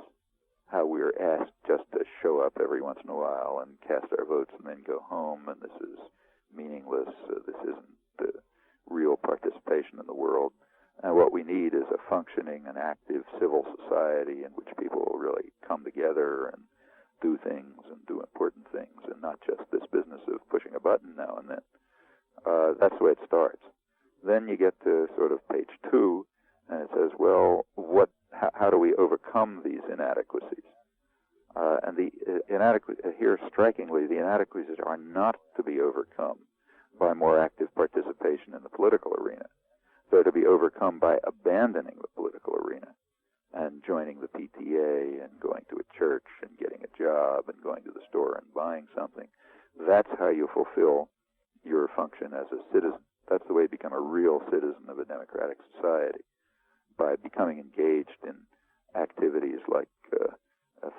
how we're asked just to show up every once in a while and cast our votes and then go home, and this is meaningless. This isn't real participation in the world. And what we need is a functioning and active civil society in which people will really come together and do things and do important things, and not just this business of pushing a button now and then. That's the way it starts. Then you get to sort of page 2, and it says, well, how do we overcome these inadequacies? And the here, strikingly, the inadequacies are not to be overcome by more active participation in the political arena. They're to be overcome by abandoning the political arena and joining the PTA and going to a church and getting a job and going to the store and buying something. That's how you fulfill your function as a citizen. That's the way you become a real citizen of a democratic society, by becoming engaged in activities like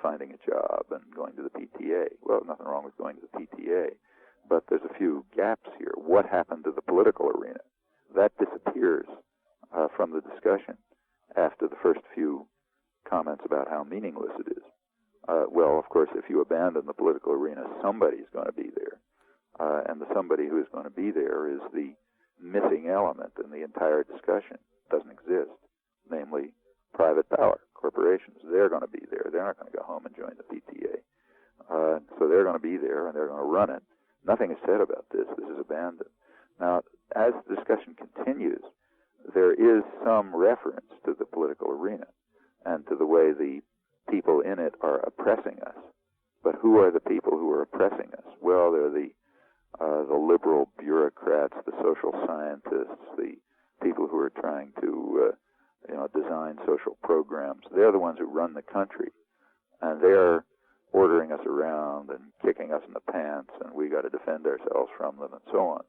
finding a job and going to the PTA. Well, nothing wrong with going to the PTA, but there's a few gaps here. What happened to the political arena? That disappears from the discussion after the first few comments about how meaningless it is. Well, of course, if you abandon the political arena, somebody's going to be there. And the somebody who is going to be there is the missing element in the entire discussion. It doesn't exist, namely private power, corporations. They're going to be there. They're not going to go home and join the PTA. So they're going to be there, and they're going to run it. Nothing is said about this. This is abandoned. Now, as the discussion continues, there is some reference to the political arena and to the way the people in it are oppressing us. But who are the people who are oppressing us? Well, they're the liberal bureaucrats, the social scientists, the people who are trying to design social programs. They're the ones who run the country, and they're ordering us around and kicking us in the pants, and we got to defend ourselves from them, and so on.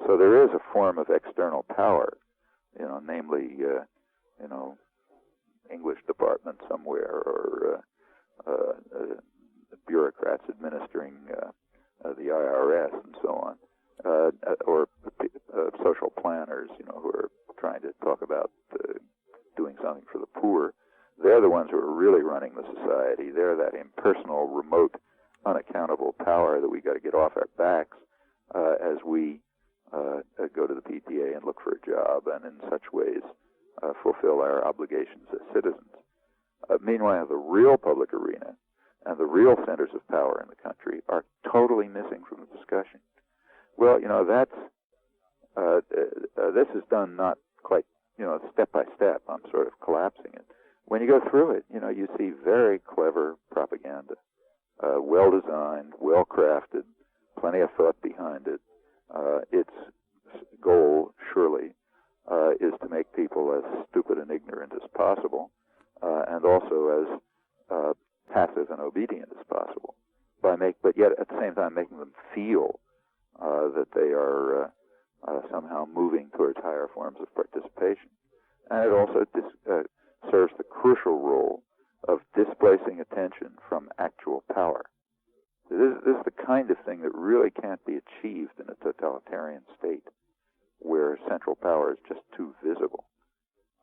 So there is a form of external power, namely, English department somewhere, or bureaucrats administering the IRS and so on, or social planners, who are trying to talk about doing something for the poor. They're the ones who are really running the society. They're that impersonal, remote, unaccountable power that we got to get off our backs as we go to the PTA and look for a job, and in such ways fulfill our obligations as citizens. Meanwhile, the real public arena and the real centers of power in the country are totally missing from the discussion. Well, that's this is done not quite, step by step. I'm sort of collapsing it. When you go through it, you see very clever propaganda, well-designed, well-crafted, plenty of thought behind it. Its goal, surely, is to make people as stupid and ignorant as possible, and also as passive and obedient as possible, but yet at the same time making them feel that they are somehow moving towards higher forms of participation. And it also serves the crucial role of displacing attention from actual power. This is the kind of thing that really can't be achieved in a totalitarian state where central power is just too visible.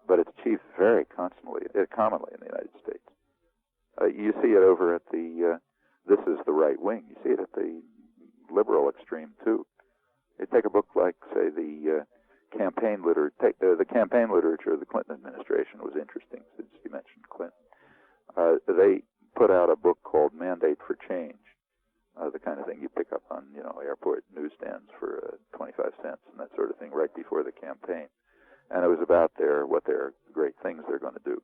But it's achieved very commonly in the United States. You see it over at this is the right wing. You see it at the liberal extreme, too. You take a book like, say, the campaign literature. The campaign literature of the Clinton administration was interesting, since you mentioned Clinton. They put out a book called Mandate for Change, the kind of thing you pick up on, airport newsstands for 25 cents and that sort of thing right before the campaign. And it was about what their great things they're going to do.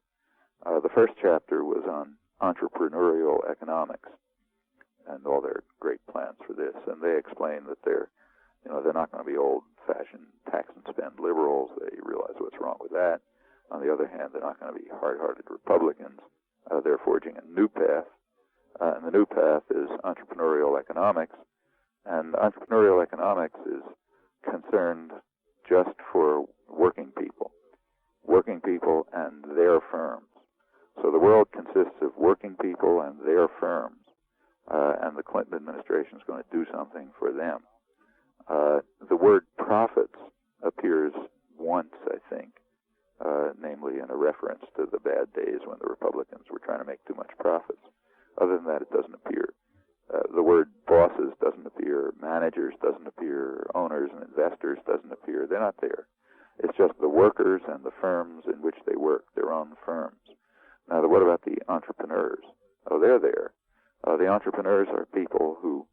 The first chapter was on entrepreneurial economics and all their great plans for this. And they explained that they're not going to be old-fashioned tax and spend liberals. They realize what's wrong with that. On the other hand, they're not going to be hard-hearted Republicans. They're forging a new path. And the new path is entrepreneurial economics. And entrepreneurial economics is concerned just for working people and their firms. So the world consists of working people and their firms. And the Clinton administration is going to do something for them. The word profits appears once, I think, namely in a reference to the bad days when the Republicans were trying to make too much profits. Other than that, it doesn't appear. The word bosses doesn't appear, managers doesn't appear, owners and investors doesn't appear. They're not there. It's just the workers and the firms in which they work, their own firms. Now, what about the entrepreneurs? Oh, they're there. The entrepreneurs are people who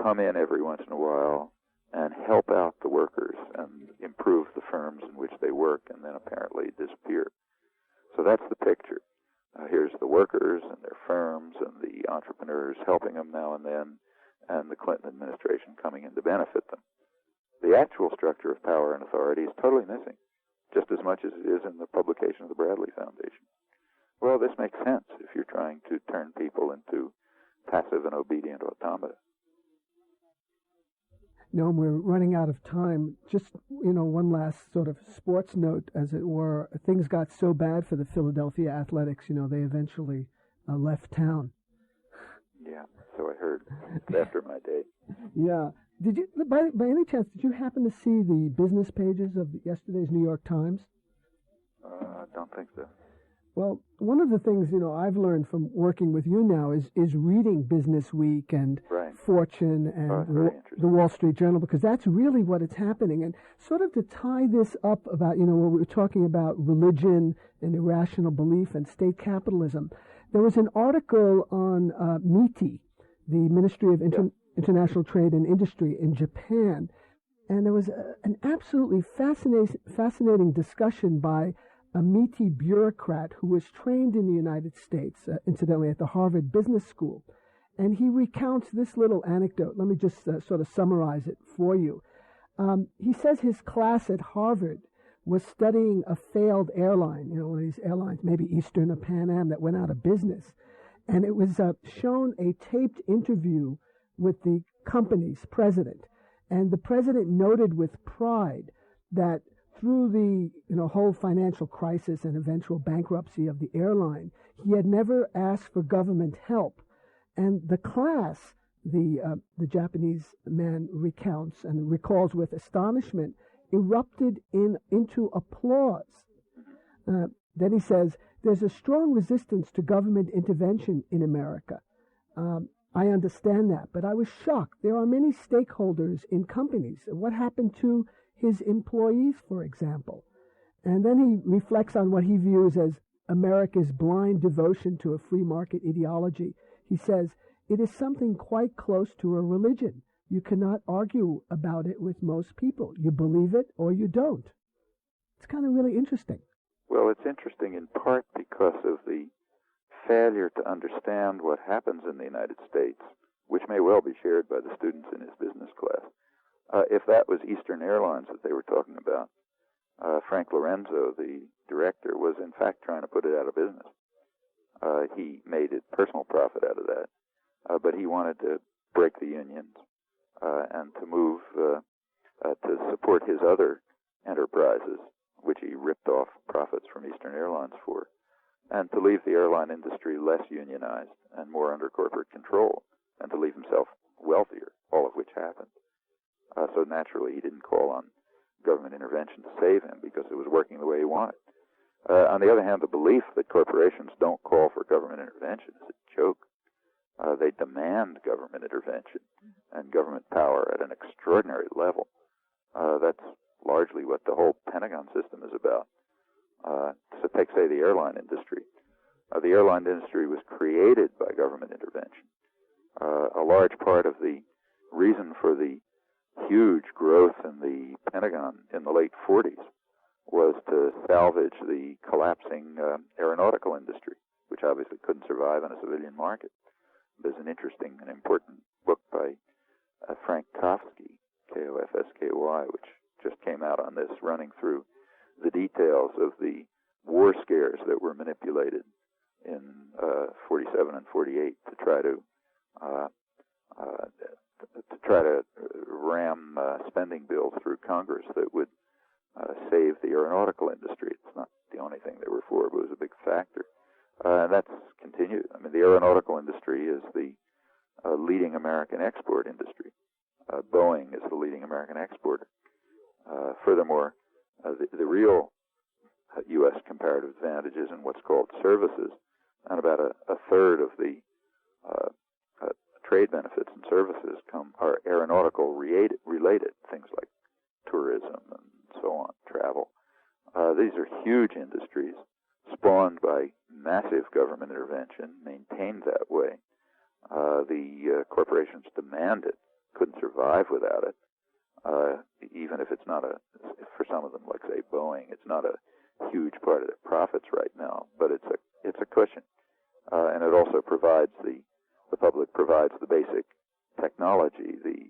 come in every once in a while and help out the workers and improve the firms in which they work and then apparently disappear. So that's the picture. Here's the workers and their firms and the entrepreneurs helping them now and then, and the Clinton administration coming in to benefit them. The actual structure of power and authority is totally missing, just as much as it is in the publication of the Bradley Foundation. Well, this makes sense if you're trying to turn people into passive and obedient automata. No, we're running out of time. Just, one last sort of sports note, as it were. Things got so bad for the Philadelphia Athletics, they eventually left town. Yeah, so I heard. It's after my day. Yeah. Did you, by any chance, did you happen to see the business pages of yesterday's New York Times? I don't think so. Well, one of the things, I've learned from working with you now is reading Business Week and Fortune and the Wall Street Journal, because that's really what is happening. And sort of to tie this up about, when we were talking about religion and irrational belief and state capitalism, there was an article on MITI, the Ministry of International Trade and Industry in Japan, and there was an absolutely fascinating discussion by a MITI bureaucrat who was trained in the United States, incidentally at the Harvard Business School. And he recounts this little anecdote. Let me just sort of summarize it for you. He says his class at Harvard was studying a failed airline, one of these airlines, maybe Eastern or Pan Am, that went out of business. And it was shown a taped interview with the company's president. And the president noted with pride that through the whole financial crisis and eventual bankruptcy of the airline, he had never asked for government help. And the class, the Japanese man recounts and recalls with astonishment, erupted into applause. Then he says, there's a strong resistance to government intervention in America. I understand that, but I was shocked. There are many stakeholders in companies. What happened to his employees, for example? And then he reflects on what he views as America's blind devotion to a free market ideology. He says, it is something quite close to a religion. You cannot argue about it with most people. You believe it or you don't. It's kind of really interesting. Well, it's interesting in part because of the failure to understand what happens in the United States, which may well be shared by the students in his business class. If that was Eastern Airlines that they were talking about, Frank Lorenzo, the director, was in fact trying to put it out of business. He made a personal profit out of that, but he wanted to break the unions and to move to support his other enterprises, which he ripped off profits from Eastern Airlines for, and to leave the airline industry less unionized and more under corporate control, and to leave himself wealthier, all of which happened. So naturally, he didn't call on government intervention to save him because it was working the way he wanted. On the other hand, the belief that corporations don't call for government intervention is a joke. They demand government intervention and government power at an extraordinary level. That's largely what the whole Pentagon system is about. So take, say, the airline industry. The airline industry was created by government intervention. A large part of the reason for the huge growth in the Pentagon in the late 40s was to salvage the collapsing aeronautical industry, which obviously couldn't survive in a civilian market. There's an interesting and important book by Frank Kofsky, Kofsky, which just came out on this, running through the details of the war scares that were manipulated in 47 and 48 to try to ram spending bills through Congress that would save the aeronautical industry. It's not the only thing they were for, but it was a big factor. And that's continued. I mean, the aeronautical industry is the leading American export industry. Boeing is the leading American exporter. Furthermore, the real U.S. comparative advantage is in what's called services, and about a third of the trade benefits and services are aeronautical related, things like tourism and so on, travel. These are huge industries spawned by massive government intervention, maintained that way. The corporations demand it, couldn't survive without it. Even if it's not for some of them, like say Boeing, it's not a huge part of their profits right now, but it's a cushion, and it also provides the public provides the basic technology, the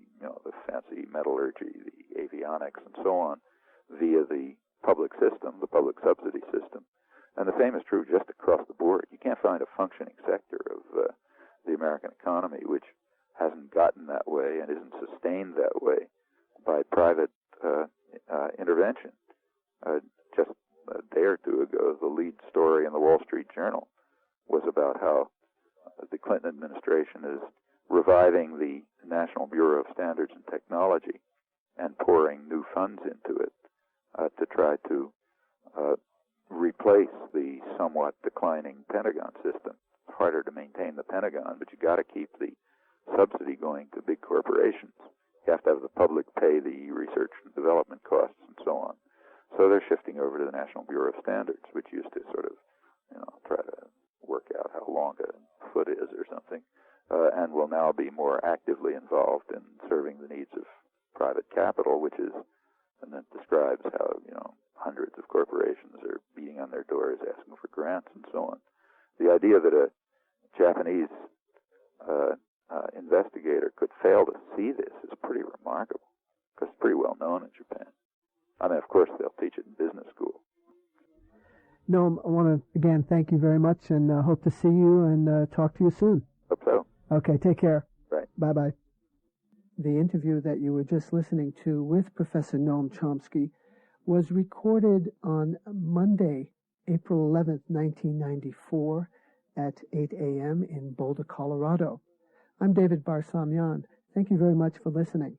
fancy metallurgy, the avionics, and so on, via the public system, the public subsidy system. And the same is true just across the board. You can't find a functioning sector of the American economy which hasn't gotten that way and isn't sustained that way by private intervention. Just a day or two ago, the lead story in the Wall Street Journal was about how the Clinton administration is reviving the National Bureau of Standards and Technology and pouring new funds into it to try to replace the somewhat declining Pentagon system. It's harder to maintain the Pentagon, but you got to keep the subsidy going to big corporations. You have to have the public pay the research and development costs and so on. So they're shifting over to the National Bureau of Standards, which used to sort of, try to work out how long a foot is or something, and will now be more actively involved in serving the needs of private capital, which is, and that describes how, hundreds of corporations are beating on their doors asking for grants and so on. The idea that a Japanese investigator could fail to see this is pretty remarkable, because it's pretty well known in Japan. I mean, of course, they'll teach it in business school. Noam, I want to, again, thank you very much, and hope to see you and talk to you soon. Hope so. Okay, take care. Right. Bye-bye. The interview that you were just listening to with Professor Noam Chomsky was recorded on Monday, April 11th, 1994, at 8 a.m. in Boulder, Colorado. I'm David Barsamian. Thank you very much for listening.